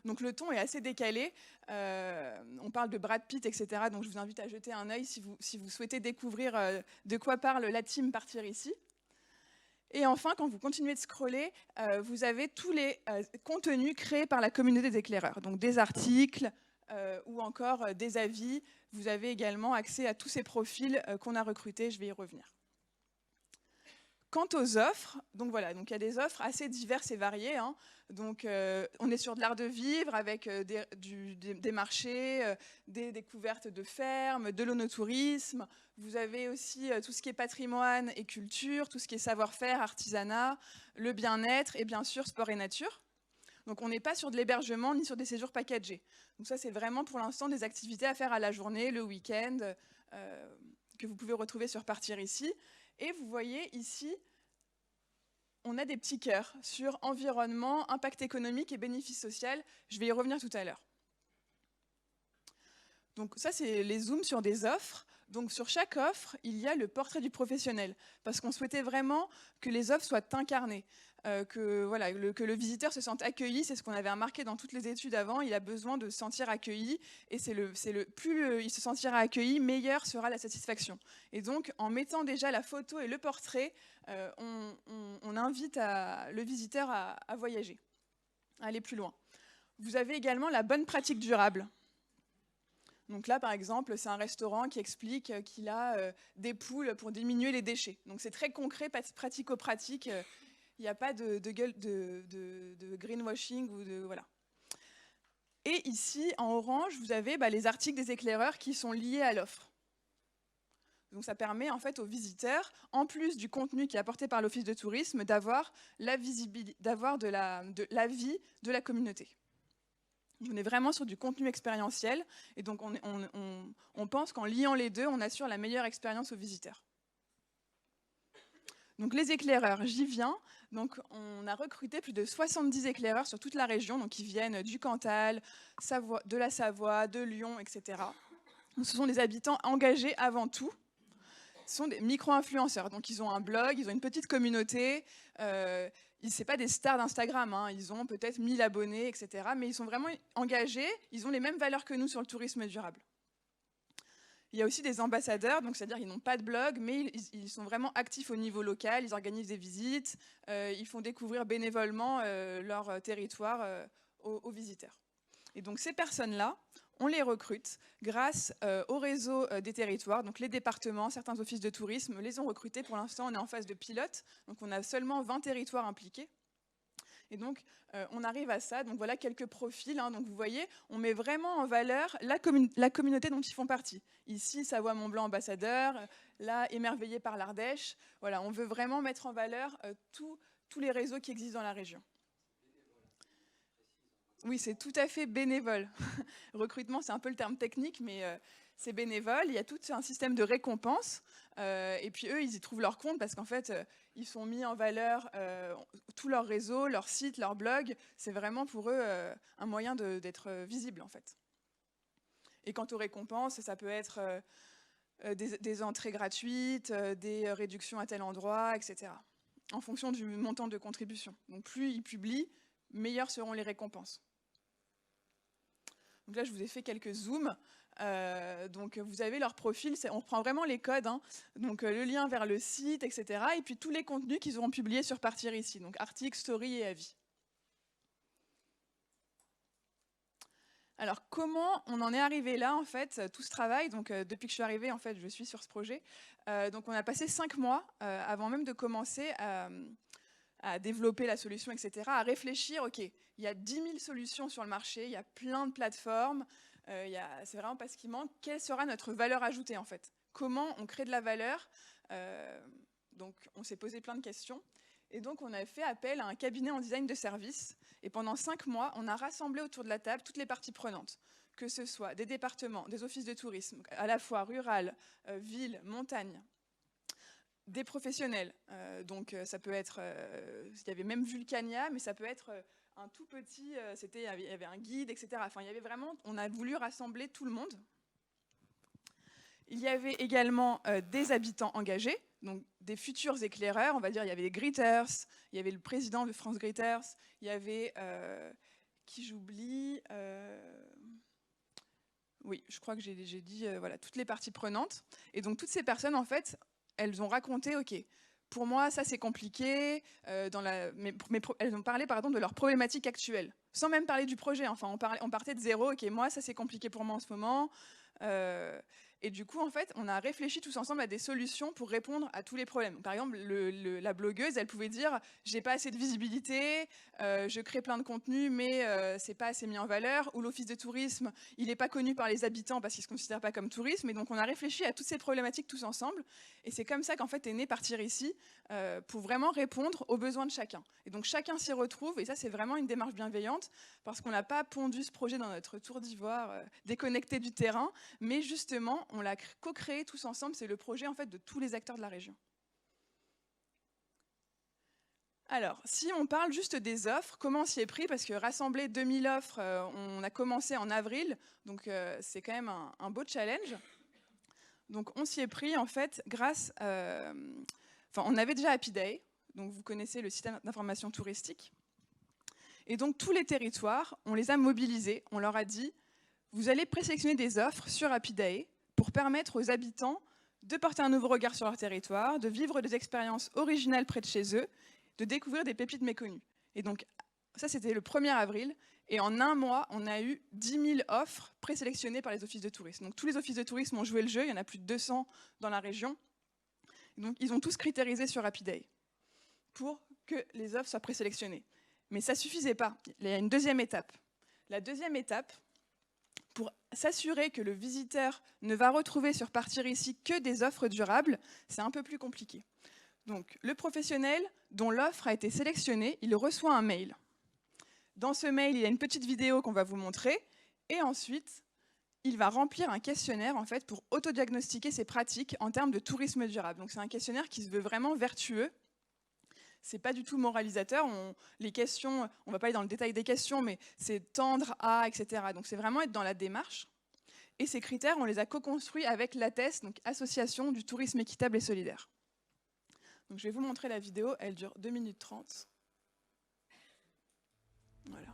Donc le ton est assez décalé. On parle de Brad Pitt, etc. Donc je vous invite à jeter un œil si vous souhaitez découvrir de quoi parle la team Partir ici. Et enfin, quand vous continuez de scroller, vous avez tous les contenus créés par la communauté des éclaireurs. Donc des articles ou encore des avis. Vous avez également accès à tous ces profils qu'on a recrutés, je vais y revenir. Quant aux offres, donc voilà, donc il y a des offres assez diverses et variées. Hein. Donc on est sur de l'art de vivre avec des marchés, des découvertes de fermes, de l'onotourisme. Vous avez aussi tout ce qui est patrimoine et culture, tout ce qui est savoir-faire, artisanat, le bien-être et bien sûr sport et nature. Donc on n'est pas sur de l'hébergement ni sur des séjours packagés. Donc ça, c'est vraiment pour l'instant des activités à faire à la journée, le week-end, que vous pouvez retrouver sur Partir ici. Et vous voyez ici, on a des petits cœurs sur environnement, impact économique et bénéfice social. Je vais y revenir tout à l'heure. Donc ça, c'est les zooms sur des offres. Donc sur chaque offre, il y a le portrait du professionnel, parce qu'on souhaitait vraiment que les offres soient incarnées, que le visiteur se sente accueilli. C'est ce qu'on avait remarqué dans toutes les études avant. Il a besoin de se sentir accueilli, et plus il se sentira accueilli, meilleure sera la satisfaction. Et donc, en mettant déjà la photo et le portrait, on invite le visiteur à voyager, à aller plus loin. Vous avez également la bonne pratique durable. Donc là, par exemple, c'est un restaurant qui explique qu'il a des poules pour diminuer les déchets. Donc c'est très concret, pratico-pratique. Il n'y a pas de greenwashing ou de voilà. Et ici, en orange, vous avez les articles des éclaireurs qui sont liés à l'offre. Donc ça permet en fait aux visiteurs, en plus du contenu qui est apporté par l'Office de tourisme, d'avoir la visibilité, d'avoir de l'avis de la communauté. On est vraiment sur du contenu expérientiel et donc on pense qu'en liant les deux, on assure la meilleure expérience aux visiteurs. Donc les éclaireurs, j'y viens. Donc on a recruté plus de 70 éclaireurs sur toute la région, donc qui viennent du Cantal, de la Savoie, de Lyon, etc. Donc, ce sont des habitants engagés avant tout. Ce sont des micro-influenceurs, donc ils ont un blog, ils ont une petite communauté, c'est pas des stars d'Instagram, hein, ils ont peut-être 1000 abonnés, etc. Mais ils sont vraiment engagés, ils ont les mêmes valeurs que nous sur le tourisme durable. Il y a aussi des ambassadeurs, donc c'est-à-dire qu'ils n'ont pas de blog, mais ils sont vraiment actifs au niveau local, ils organisent des visites, ils font découvrir bénévolement leur territoire aux visiteurs. Et donc ces personnes-là, on les recrute grâce au réseau des territoires. Donc les départements, certains offices de tourisme les ont recrutés. Pour l'instant, on est en phase de pilote. Donc on a seulement 20 territoires impliqués. Et donc on arrive à ça. Donc voilà quelques profils. Hein. Donc vous voyez, on met vraiment en valeur la communauté dont ils font partie. Ici, Savoie-Mont-Blanc ambassadeur. Là, émerveillé par l'Ardèche. Voilà, on veut vraiment mettre en valeur tous les réseaux qui existent dans la région. Oui, c'est tout à fait bénévole. Recrutement, c'est un peu le terme technique, mais c'est bénévole. Il y a tout un système de récompense. Et puis eux, ils y trouvent leur compte parce qu'en fait, ils sont mis en valeur tout leur réseau, leur site, leur blog. C'est vraiment pour eux un moyen d'être visible, en fait. Et quant aux récompenses, ça peut être des entrées gratuites, des réductions à tel endroit, etc. En fonction du montant de contribution. Donc plus ils publient, meilleures seront les récompenses. Donc là, je vous ai fait quelques zooms. Donc vous avez leur profil, on prend vraiment les codes, hein. Donc le lien vers le site, etc. Et puis tous les contenus qu'ils auront publiés sur Partir ici, donc articles, stories et avis. Alors comment on en est arrivé là, en fait, tout ce travail. Donc depuis que je suis arrivée, en fait, je suis sur ce projet. Donc on a passé 5 mois avant même de commencer à développer la solution, etc., à réfléchir, ok, il y a 10 000 solutions sur le marché, il y a plein de plateformes, c'est vraiment pas ce qui manque. Quelle sera notre valeur ajoutée, en fait? Comment on crée de la valeur? Donc, on s'est posé plein de questions. Et donc, on a fait appel à un cabinet en design de service. Et pendant 5 mois, on a rassemblé autour de la table toutes les parties prenantes, que ce soit des départements, des offices de tourisme, à la fois rural, ville, montagne, des professionnels, donc ça peut être, il y avait même Vulcania, mais ça peut être un tout petit, il y avait un guide, etc. Enfin, il y avait vraiment, on a voulu rassembler tout le monde. Il y avait également des habitants engagés, donc des futurs éclaireurs, on va dire, il y avait les Greeters, il y avait le président de France Greeters, il y avait, qui j'oublie, oui, je crois que j'ai dit, voilà, toutes les parties prenantes. Et donc toutes ces personnes, en fait, elles ont raconté, ok, pour moi, ça c'est compliqué, mais elles ont parlé de leur problématique actuelle, sans même parler du projet. Enfin, on partait de zéro, ok, moi ça c'est compliqué pour moi en ce moment. Et du coup, en fait, on a réfléchi tous ensemble à des solutions pour répondre à tous les problèmes. Par exemple, la blogueuse, elle pouvait dire « j'ai pas assez de visibilité, je crée plein de contenus, mais c'est pas assez mis en valeur ». Ou l'office de tourisme, il n'est pas connu par les habitants parce qu'il ne se considère pas comme tourisme. Et donc, on a réfléchi à toutes ces problématiques tous ensemble. Et c'est comme ça qu'en fait est né Partir ici, pour vraiment répondre aux besoins de chacun. Et donc, chacun s'y retrouve. Et ça, c'est vraiment une démarche bienveillante parce qu'on n'a pas pondu ce projet dans notre tour d'ivoire déconnecté du terrain, mais justement, on l'a co-créé tous ensemble. C'est le projet en fait de tous les acteurs de la région. Alors, si on parle juste des offres, comment on s'y est pris? Parce que rassembler 2000 offres, on a commencé en avril, donc c'est quand même un beau challenge. Donc on s'y est pris en fait grâce... on avait déjà Happy Day, donc vous connaissez le site d'information touristique. Et donc tous les territoires, on les a mobilisés, on leur a dit, vous allez présélectionner des offres sur Happy Day pour permettre aux habitants de porter un nouveau regard sur leur territoire, de vivre des expériences originales près de chez eux, de découvrir des pépites méconnues. Et donc, ça, c'était le 1er avril. Et en un mois, on a eu 10 000 offres présélectionnées par les offices de tourisme. Donc, tous les offices de tourisme ont joué le jeu. Il y en a plus de 200 dans la région. Donc, ils ont tous critérisé sur Happy Day pour que les offres soient présélectionnées. Mais ça ne suffisait pas. Il y a une deuxième étape. La deuxième étape, pour s'assurer que le visiteur ne va retrouver sur Partir ici que des offres durables, c'est un peu plus compliqué. Donc, le professionnel dont l'offre a été sélectionnée, il reçoit un mail. Dans ce mail, il y a une petite vidéo qu'on va vous montrer. Et ensuite, il va remplir un questionnaire en fait, pour autodiagnostiquer ses pratiques en termes de tourisme durable. Donc, c'est un questionnaire qui se veut vraiment vertueux. Ce n'est pas du tout moralisateur. Les questions, on ne va pas aller dans le détail des questions, mais c'est tendre à, etc. Donc, c'est vraiment être dans la démarche. Et ces critères, on les a co-construits avec l'ATES, donc Association du tourisme équitable et solidaire. Donc, je vais vous montrer la vidéo. Elle dure 2 minutes 30. Voilà.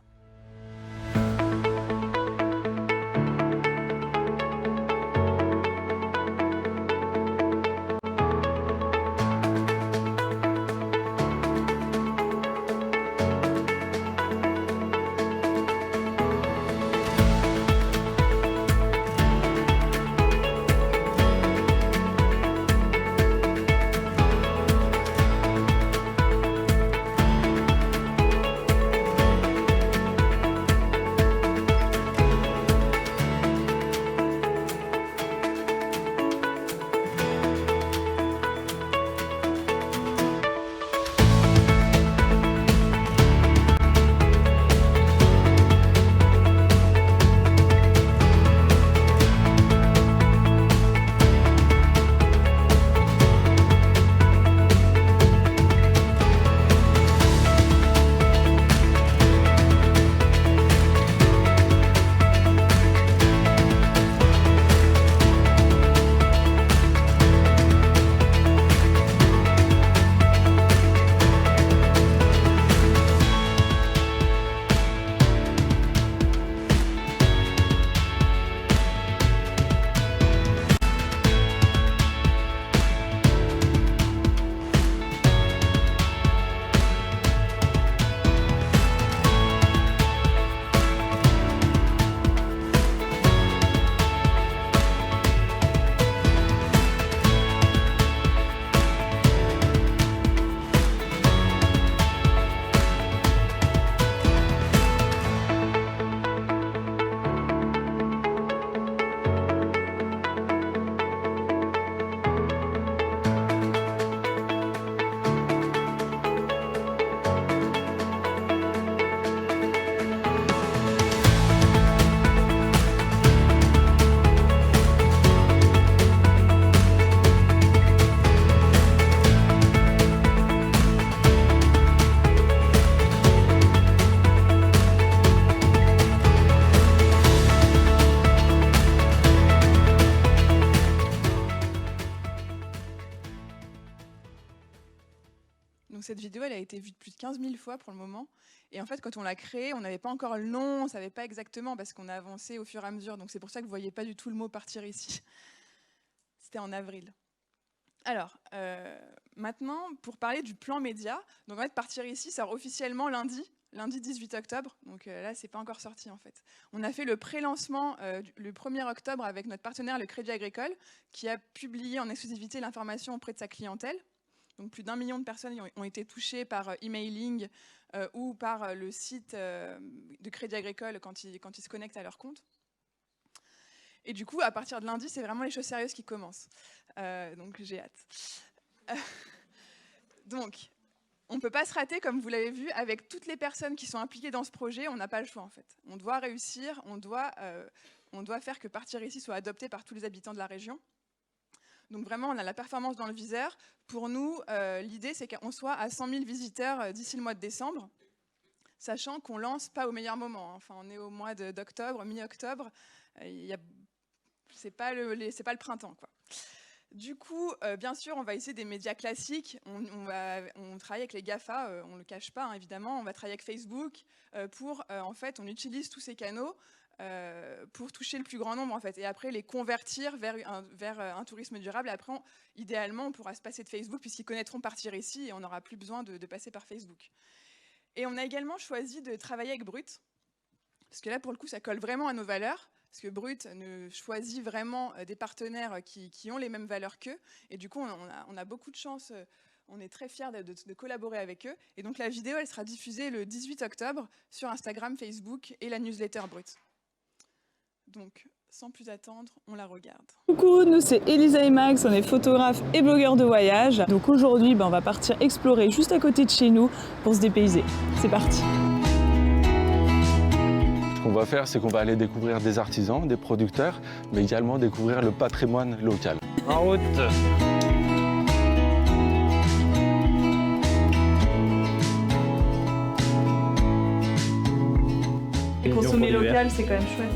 Donc cette vidéo, elle a été vue plus de 15 000 fois pour le moment. Et en fait, quand on l'a créée, on n'avait pas encore le nom, on ne savait pas exactement parce qu'on a avancé au fur et à mesure. Donc c'est pour ça que vous ne voyez pas du tout le mot « partir ici ». C'était en avril. Alors, maintenant, pour parler du plan média, donc en fait, Partir ici sort officiellement lundi 18 octobre. Donc là, ce n'est pas encore sorti en fait. On a fait le pré-lancement le 1er octobre avec notre partenaire, le Crédit Agricole, qui a publié en exclusivité l'information auprès de sa clientèle. Donc plus d'1 million de personnes ont été touchées par emailing ou par le site de Crédit Agricole quand ils se connectent à leur compte. Et du coup, à partir de lundi, c'est vraiment les choses sérieuses qui commencent. Donc j'ai hâte. Donc, on ne peut pas se rater, comme vous l'avez vu, avec toutes les personnes qui sont impliquées dans ce projet, on n'a pas le choix en fait. On doit réussir, on doit faire que Partir ici soit adopté par tous les habitants de la région. Donc vraiment, on a la performance dans le viseur. Pour nous, l'idée, c'est qu'on soit à 100 000 visiteurs d'ici le mois de décembre, sachant qu'on ne lance pas au meilleur moment. Enfin, on est au mois d'octobre, mi-octobre. C'est pas le printemps, quoi. Du coup, bien sûr, on va essayer des médias classiques. On travaille avec les GAFA, on ne le cache pas, hein, évidemment. On va travailler avec Facebook en fait, on utilise tous ces canaux pour toucher le plus grand nombre en fait, et après les convertir vers un tourisme durable. Après, idéalement, on pourra se passer de Facebook puisqu'ils connaîtront Partir ici et on n'aura plus besoin de passer par Facebook. Et on a également choisi de travailler avec Brut, parce que là, pour le coup, ça colle vraiment à nos valeurs, parce que Brut choisit vraiment des partenaires qui ont les mêmes valeurs qu'eux, et du coup, on a beaucoup de chance. On est très fiers de collaborer avec eux. Et donc la vidéo, elle sera diffusée le 18 octobre sur Instagram, Facebook et la newsletter Brut. Donc, sans plus attendre, on la regarde. Coucou, nous c'est Elisa et Max, on est photographes et blogueurs de voyage. Donc aujourd'hui, on va partir explorer juste à côté de chez nous pour se dépayser. C'est parti! Ce qu'on va faire, c'est qu'on va aller découvrir des artisans, des producteurs, mais également découvrir le patrimoine local. En route! Et consommer local, c'est quand même chouette.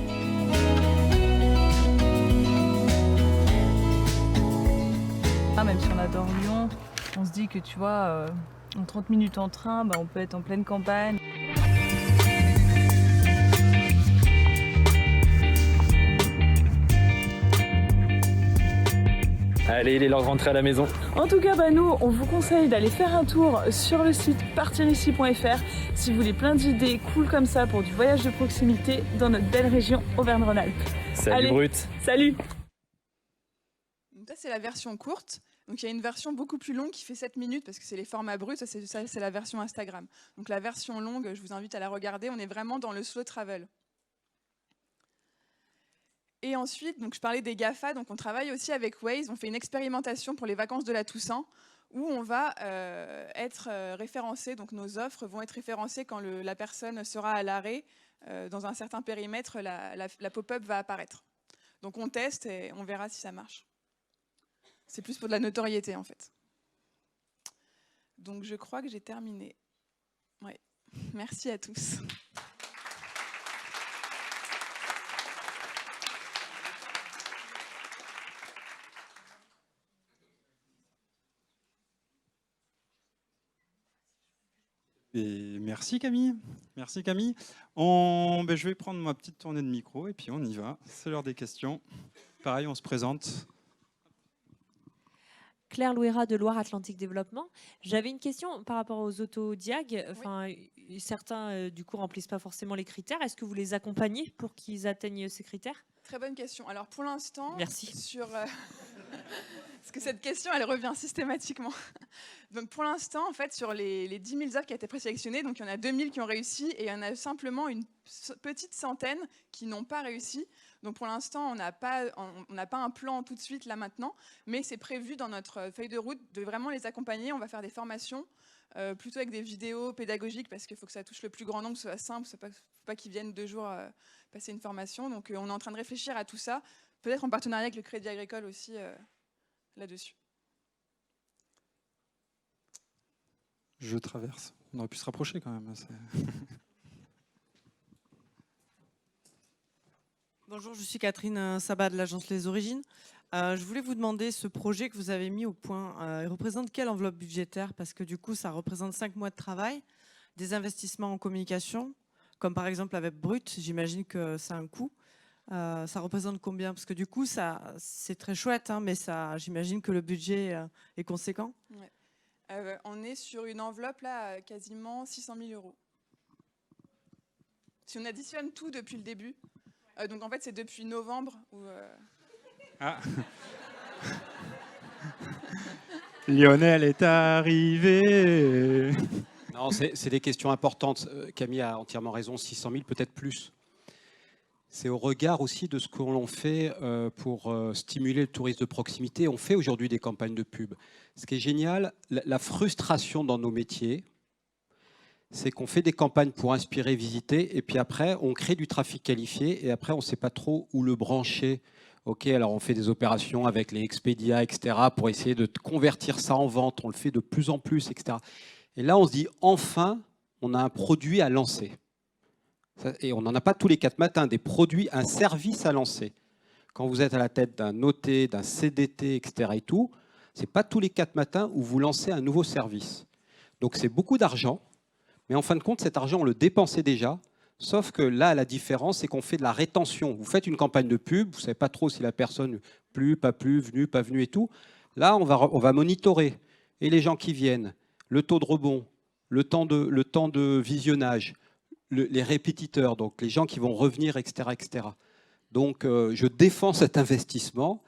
Même si on adore Lyon, on se dit que tu vois, en 30 minutes en train, on peut être en pleine campagne. Allez, il est l'heure de rentrer à la maison. En tout cas, nous, on vous conseille d'aller faire un tour sur le site partirici.fr si vous voulez plein d'idées cool comme ça pour du voyage de proximité dans notre belle région Auvergne-Rhône-Alpes. Salut Allez, Brut. Salut! Donc ça, c'est la version courte. Donc il y a une version beaucoup plus longue qui fait 7 minutes parce que c'est les formats bruts. Ça, c'est la version Instagram. Donc la version longue, je vous invite à la regarder. On est vraiment dans le slow travel. Et ensuite, donc je parlais des GAFA. Donc on travaille aussi avec Waze. On fait une expérimentation pour les vacances de la Toussaint où on va être référencé. Donc nos offres vont être référencées quand la personne sera à l'arrêt. Dans un certain périmètre, la pop-up va apparaître. Donc on teste et on verra si ça marche. C'est plus pour de la notoriété, en fait. Donc, je crois que j'ai terminé. Ouais. Merci à tous. Et merci Camille. Merci Camille. Je vais prendre ma petite tournée de micro et puis on y va. C'est l'heure des questions. Pareil, on se présente. Claire Louera de Loire-Atlantique Développement. J'avais une question par rapport aux autodiag. Enfin, certains, du coup, remplissent pas forcément les critères. Est-ce que vous les accompagnez pour qu'ils atteignent ces critères? Très bonne question. Alors, pour l'instant, merci. Parce que cette question, elle revient systématiquement. Donc, pour l'instant, en fait, sur les 10 000 offres qui ont été présélectionnées, donc il y en a 2 000 qui ont réussi et il y en a simplement une petite centaine qui n'ont pas réussi. Donc pour l'instant, on n'a pas un plan tout de suite là maintenant, mais c'est prévu dans notre feuille de route de vraiment les accompagner. On va faire des formations, plutôt avec des vidéos pédagogiques, parce qu'il faut que ça touche le plus grand nombre, que ce soit simple, il ne faut pas qu'ils viennent 2 jours passer une formation. Donc on est en train de réfléchir à tout ça, peut-être en partenariat avec le Crédit Agricole aussi là-dessus. Je traverse. On aurait pu se rapprocher quand même. Bonjour, je suis Catherine Sabat de l'agence Les Origines. Je voulais vous demander, ce projet que vous avez mis au point, il représente quelle enveloppe budgétaire? Parce que du coup, ça représente 5 mois de travail, des investissements en communication, comme par exemple la web brute, j'imagine que ça a un coût. Ça représente combien? Parce que du coup, c'est très chouette, hein, mais j'imagine que le budget est conséquent. Ouais. On est sur une enveloppe là, quasiment 600 000 €. Si on additionne tout depuis le début, donc en fait c'est depuis novembre où... Ah. Lionel est arrivé. Non, c'est des questions importantes. Camille a entièrement raison, 600 000, peut-être plus. C'est au regard aussi de ce que l'on fait pour stimuler le tourisme de proximité. On fait aujourd'hui des campagnes de pub. Ce qui est génial, la frustration dans nos métiers, c'est qu'on fait des campagnes pour inspirer, visiter, et puis après, on crée du trafic qualifié, et après, on ne sait pas trop où le brancher. Ok, alors on fait des opérations avec les Expedia, etc., pour essayer de convertir ça en vente. On le fait de plus en plus, etc. Et là, on se dit, enfin, on a un produit à lancer. Et on n'en a pas tous les 4 matins, des produits, un service à lancer. Quand vous êtes à la tête d'un OT, d'un CDT, etc., et tout, ce n'est pas tous les 4 matins où vous lancez un nouveau service. Donc c'est beaucoup d'argent. Mais en fin de compte, cet argent, on le dépensait déjà, sauf que là, la différence, c'est qu'on fait de la rétention. Vous faites une campagne de pub, vous ne savez pas trop si la personne plu, pas venue et tout. Là, on va monitorer. Et les gens qui viennent, le taux de rebond, le temps de visionnage, les répétiteurs, donc les gens qui vont revenir, etc. etc. Donc, je défends cet investissement.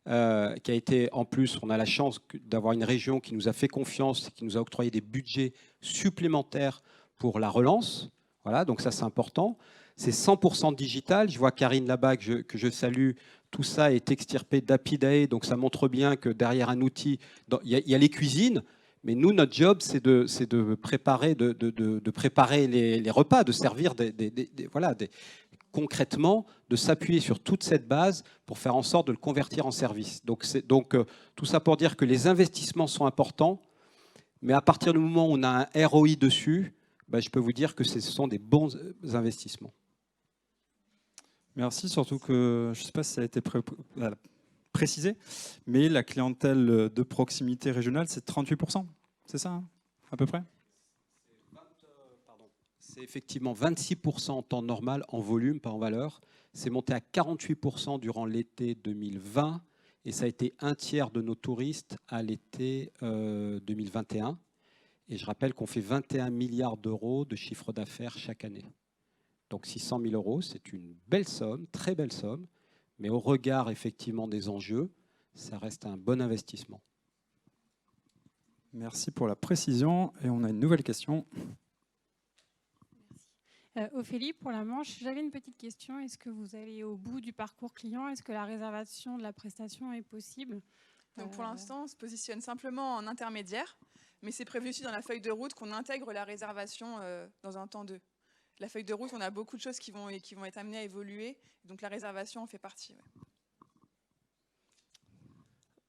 qui a été, en plus, on a la chance d'avoir une région qui nous a fait confiance, qui nous a octroyé des budgets supplémentaires pour la relance. Voilà, donc ça c'est important. C'est 100% digital. Je vois Karine là-bas que je salue. Tout ça est extirpé d'Apidae, donc ça montre bien que derrière un outil, il y a les cuisines, mais nous, notre job, c'est de préparer, de préparer les repas, de servir concrètement, de s'appuyer sur toute cette base pour faire en sorte de le convertir en service. Donc tout ça pour dire que les investissements sont importants, mais à partir du moment où on a un ROI dessus, je peux vous dire que ce sont des bons investissements. Merci, surtout que je ne sais pas si ça a été précisé, mais la clientèle de proximité régionale, c'est 38%, c'est ça, hein, à peu près? C'est effectivement 26% en temps normal, en volume, pas en valeur. C'est monté à 48% durant l'été 2020 et ça a été un tiers de nos touristes à l'été 2021. Et je rappelle qu'on fait 21 milliards d'euros de chiffre d'affaires chaque année. Donc 600 000 euros, c'est une belle somme, très belle somme, mais au regard effectivement des enjeux, ça reste un bon investissement. Merci pour la précision. Et on a une nouvelle question. Ophélie, pour la Manche, j'avais une petite question. Est-ce que vous allez au bout du parcours client? Est-ce que la réservation de la prestation est possible? Donc pour l'instant, on se positionne simplement en intermédiaire, mais c'est prévu aussi dans la feuille de route qu'on intègre la réservation dans un temps 2. La feuille de route, on a beaucoup de choses qui vont être amenées à évoluer, donc la réservation en fait partie. Ouais.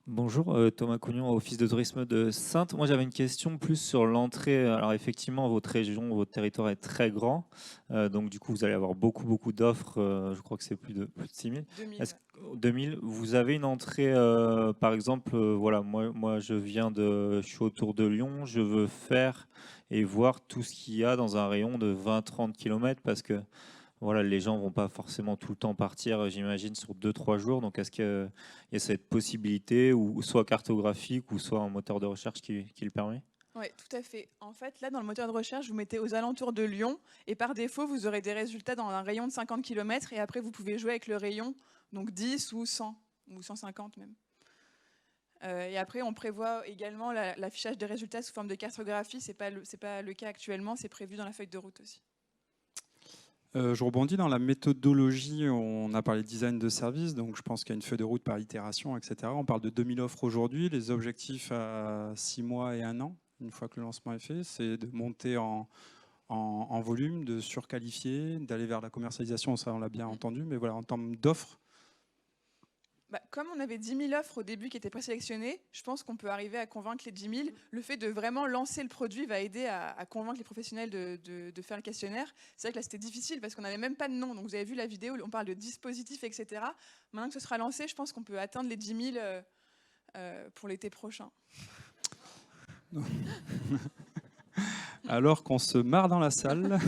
Bonjour, Thomas Cognon, Office de tourisme de Saintes. Moi, j'avais une question plus sur l'entrée. Alors, effectivement, votre région, votre territoire est très grand. Donc, du coup, vous allez avoir beaucoup d'offres. Je crois que c'est plus de 6 000. 2000. Vous avez une entrée, par exemple, voilà, moi, je suis autour de Lyon. Je veux faire et voir tout ce qu'il y a dans un rayon de 20-30 km parce que voilà, les gens ne vont pas forcément tout le temps partir, j'imagine, sur 2-3 jours. Donc, est-ce qu'il y a cette possibilité, ou soit cartographique, ou soit un moteur de recherche qui le permet? Oui, tout à fait. En fait, là, dans le moteur de recherche, vous mettez aux alentours de Lyon, et par défaut, vous aurez des résultats dans un rayon de 50 km, et après, vous pouvez jouer avec le rayon, donc 10 ou 100, ou 150 même. Et après, on prévoit également l'affichage des résultats sous forme de cartographie. Ce n'est pas le cas actuellement, c'est prévu dans la feuille de route aussi. Je rebondis dans la méthodologie. On a parlé de design de service, donc je pense qu'il y a une feuille de route par itération, etc. On parle de 2000 offres aujourd'hui. Les objectifs à 6 mois et 1 an, une fois que le lancement est fait, c'est de monter en volume, de surqualifier, d'aller vers la commercialisation, ça on l'a bien entendu, mais voilà, en termes d'offres. Comme on avait 10 000 offres au début qui étaient présélectionnées, je pense qu'on peut arriver à convaincre les 10 000. Le fait de vraiment lancer le produit va aider à convaincre les professionnels de faire le questionnaire. C'est vrai que là, c'était difficile parce qu'on n'avait même pas de nom. Donc, vous avez vu la vidéo, on parle de dispositifs, etc. Maintenant que ce sera lancé, je pense qu'on peut atteindre les 10 000 pour l'été prochain. Alors qu'on se marre dans la salle.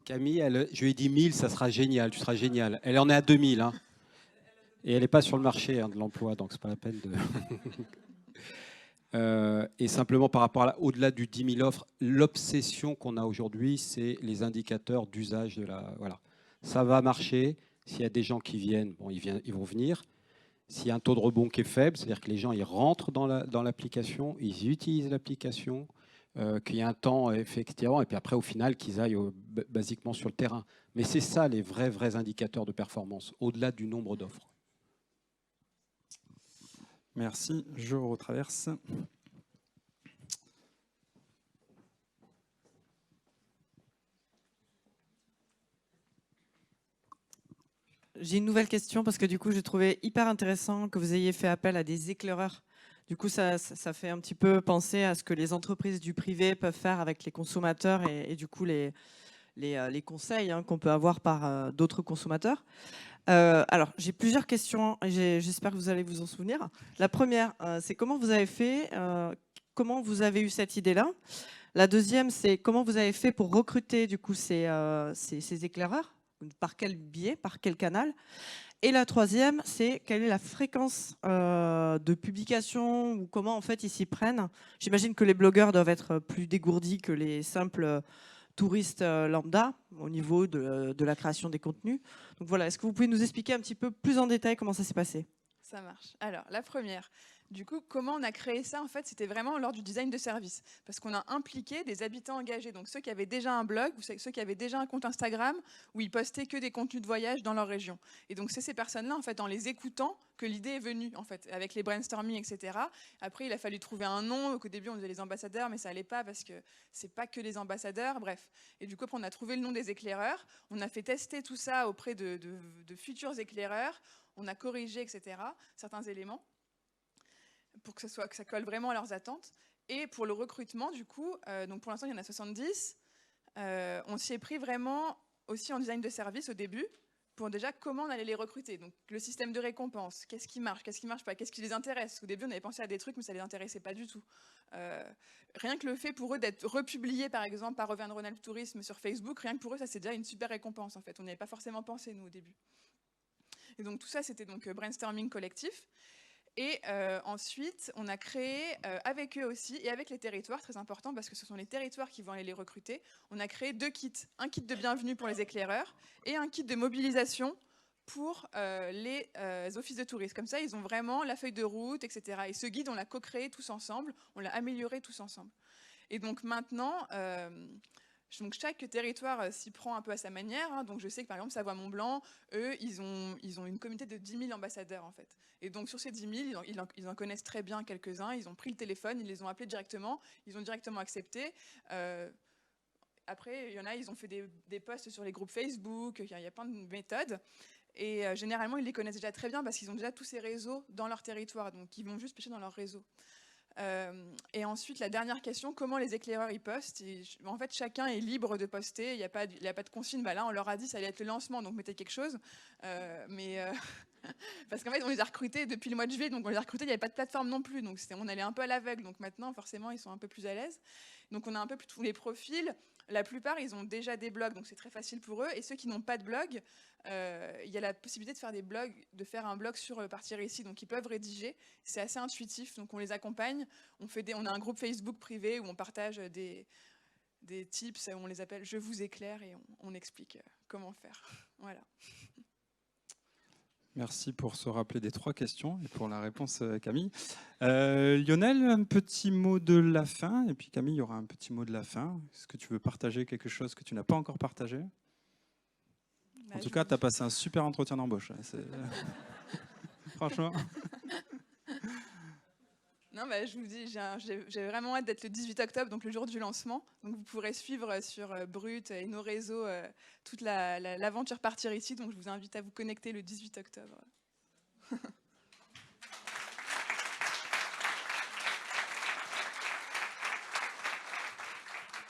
Camille, je lui ai dit 1000, ça sera génial, tu seras génial. Elle en est à 2000. Hein. Et elle n'est pas sur le marché de l'emploi, donc ce n'est pas la peine de... et simplement par rapport au-delà du 10 000 offres, l'obsession qu'on a aujourd'hui, c'est les indicateurs d'usage de la... Voilà. Ça va marcher. S'il y a des gens qui viennent, bon, ils vont venir. S'il y a un taux de rebond qui est faible, c'est-à-dire que les gens ils rentrent dans l'application, ils utilisent l'application, qu'il y a un temps effectivement, et puis après au final qu'ils aillent basiquement sur le terrain. Mais c'est ça les vrais indicateurs de performance, au-delà du nombre d'offres. Merci, je retraverse. J'ai une nouvelle question parce que du coup, je trouvais hyper intéressant que vous ayez fait appel à des éclaireurs. Du coup, ça fait un petit peu penser à ce que les entreprises du privé peuvent faire avec les consommateurs et du coup les conseils qu'on peut avoir par d'autres consommateurs. Alors, j'ai plusieurs questions et j'espère que vous allez vous en souvenir. La première, c'est comment vous avez fait, comment vous avez eu cette idée-là. La deuxième, c'est comment vous avez fait pour recruter du coup ces éclaireurs. Par quel biais, par quel canal? Et la troisième, c'est quelle est la fréquence de publication ou comment en fait ils s'y prennent. J'imagine que les blogueurs doivent être plus dégourdis que les simples touristes lambda au niveau de la création des contenus. Donc voilà, est-ce que vous pouvez nous expliquer un petit peu plus en détail comment ça s'est passé? Ça marche. Alors, la première, du coup, comment on a créé ça? En fait, c'était vraiment lors du design de service. Parce qu'on a impliqué des habitants engagés. Donc, ceux qui avaient déjà un blog, ou ceux qui avaient déjà un compte Instagram, où ils postaient que des contenus de voyage dans leur région. Et donc, c'est ces personnes-là, en fait, en les écoutant, que l'idée est venue, en fait, avec les brainstorming, etc. Après, il a fallu trouver un nom. Donc, au début, on disait les ambassadeurs, mais ça allait pas parce que c'est pas que les ambassadeurs. Bref. Et du coup, après, on a trouvé le nom des éclaireurs. On a fait tester tout ça auprès de futurs éclaireurs. On a corrigé, etc., certains éléments pour que ça colle vraiment à leurs attentes. Et pour le recrutement, du coup, donc pour l'instant, il y en a 70. On s'y est pris vraiment aussi en design de service au début, pour déjà comment on allait les recruter. Donc le système de récompense, qu'est-ce qui marche pas, qu'est-ce qui les intéresse. Au début, on avait pensé à des trucs, mais ça ne les intéressait pas du tout. Rien que le fait pour eux d'être republiés, par exemple, par Auvergne-Rhône-Alpes Tourisme sur Facebook, rien que pour eux, ça c'est déjà une super récompense, en fait. On n'y avait pas forcément pensé, nous, au début. Et donc tout ça, c'était donc brainstorming collectif. Et ensuite, on a créé avec eux aussi, et avec les territoires, très important, parce que ce sont les territoires qui vont aller les recruter, on a créé 2 kits. Un kit de bienvenue pour les éclaireurs et un kit de mobilisation pour les offices de tourisme. Comme ça, ils ont vraiment la feuille de route, etc. Et ce guide, on l'a co-créé tous ensemble, on l'a amélioré tous ensemble. Et donc maintenant... Donc chaque territoire s'y prend un peu à sa manière. Hein. Donc je sais que par exemple Savoie-Mont-Blanc, eux, ils ont une communauté de 10 000 ambassadeurs en fait. Et donc sur ces 10 000, ils en connaissent très bien quelques-uns. Ils ont pris le téléphone, ils les ont appelés directement, ils ont directement accepté. Après, il y en a, ils ont fait des posts sur les groupes Facebook. Il y a plein de méthodes. Et généralement, ils les connaissent déjà très bien parce qu'ils ont déjà tous ces réseaux dans leur territoire. Donc ils vont juste pêcher dans leur réseau. Et ensuite, la dernière question, comment les éclaireurs y postent? En fait, chacun est libre de poster, il n'y a pas de consigne. Bah là, on leur a dit ça allait être le lancement, donc mettez quelque chose. Parce qu'en fait, on les a recrutés depuis le mois de juillet, donc on les a recrutés, il n'y avait pas de plateforme non plus, donc on allait un peu à l'aveugle. Donc maintenant, forcément, ils sont un peu plus à l'aise. Donc on a un peu plus tous les profils. La plupart, ils ont déjà des blogs, donc c'est très facile pour eux. Et ceux qui n'ont pas de blog, il y a la possibilité de faire des blogs, de faire un blog sur Partir Ici, donc ils peuvent rédiger. C'est assez intuitif, donc on les accompagne. On a un groupe Facebook privé où on partage des tips, on les appelle « Je vous éclaire » et on explique comment faire. Voilà. Merci pour se rappeler des 3 questions et pour la réponse, Camille. Lionel, un petit mot de la fin. Et puis Camille, il y aura un petit mot de la fin. Est-ce que tu veux partager quelque chose que tu n'as pas encore partagé? En tout cas, tu as passé un super entretien d'embauche. Franchement. Non, bah, je vous dis, j'ai vraiment hâte d'être le 18 octobre, donc le jour du lancement. Donc vous pourrez suivre sur Brut et nos réseaux toute l'aventure Partir Ici. Donc je vous invite à vous connecter le 18 octobre.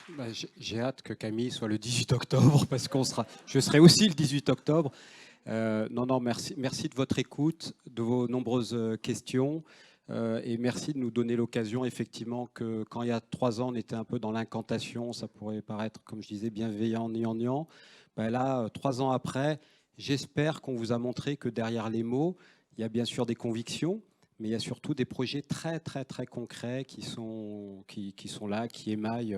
Bah, j'ai hâte que Camille soit le 18 octobre parce je serai aussi le 18 octobre. Non, merci de votre écoute, de vos nombreuses questions. Et merci de nous donner l'occasion, effectivement, que quand il y a 3 ans, on était un peu dans l'incantation, ça pourrait paraître, comme je disais, bienveillant, gnangnan. Ben là, 3 ans après, j'espère qu'on vous a montré que derrière les mots, il y a bien sûr des convictions, mais il y a surtout des projets très, très, très concrets qui sont là, qui émaillent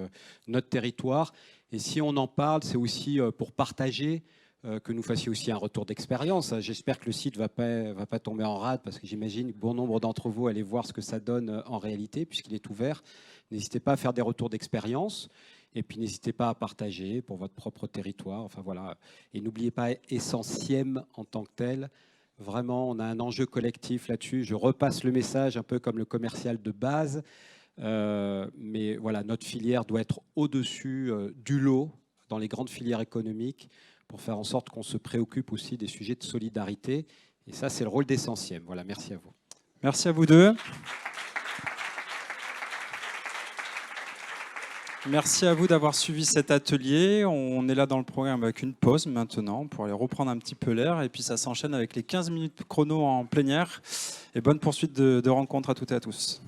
notre territoire. Et si on en parle, c'est aussi pour partager, que nous fassions aussi un retour d'expérience. J'espère que le site ne va pas tomber en rade, parce que j'imagine que bon nombre d'entre vous allez voir ce que ça donne en réalité, puisqu'il est ouvert. N'hésitez pas à faire des retours d'expérience, et puis n'hésitez pas à partager pour votre propre territoire. Enfin, voilà. Et n'oubliez pas Essentième en tant que tel. Vraiment, on a un enjeu collectif là-dessus. Je repasse le message un peu comme le commercial de base. Mais voilà, notre filière doit être au-dessus du lot dans les grandes filières économiques, pour faire en sorte qu'on se préoccupe aussi des sujets de solidarité. Et ça, c'est le rôle d'Essentième. Voilà, merci à vous. Merci à vous deux. Merci à vous d'avoir suivi cet atelier. On est là dans le programme avec une pause maintenant pour aller reprendre un petit peu l'air. Et puis ça s'enchaîne avec les 15 minutes chrono en plénière. Et bonne poursuite de rencontres à toutes et à tous.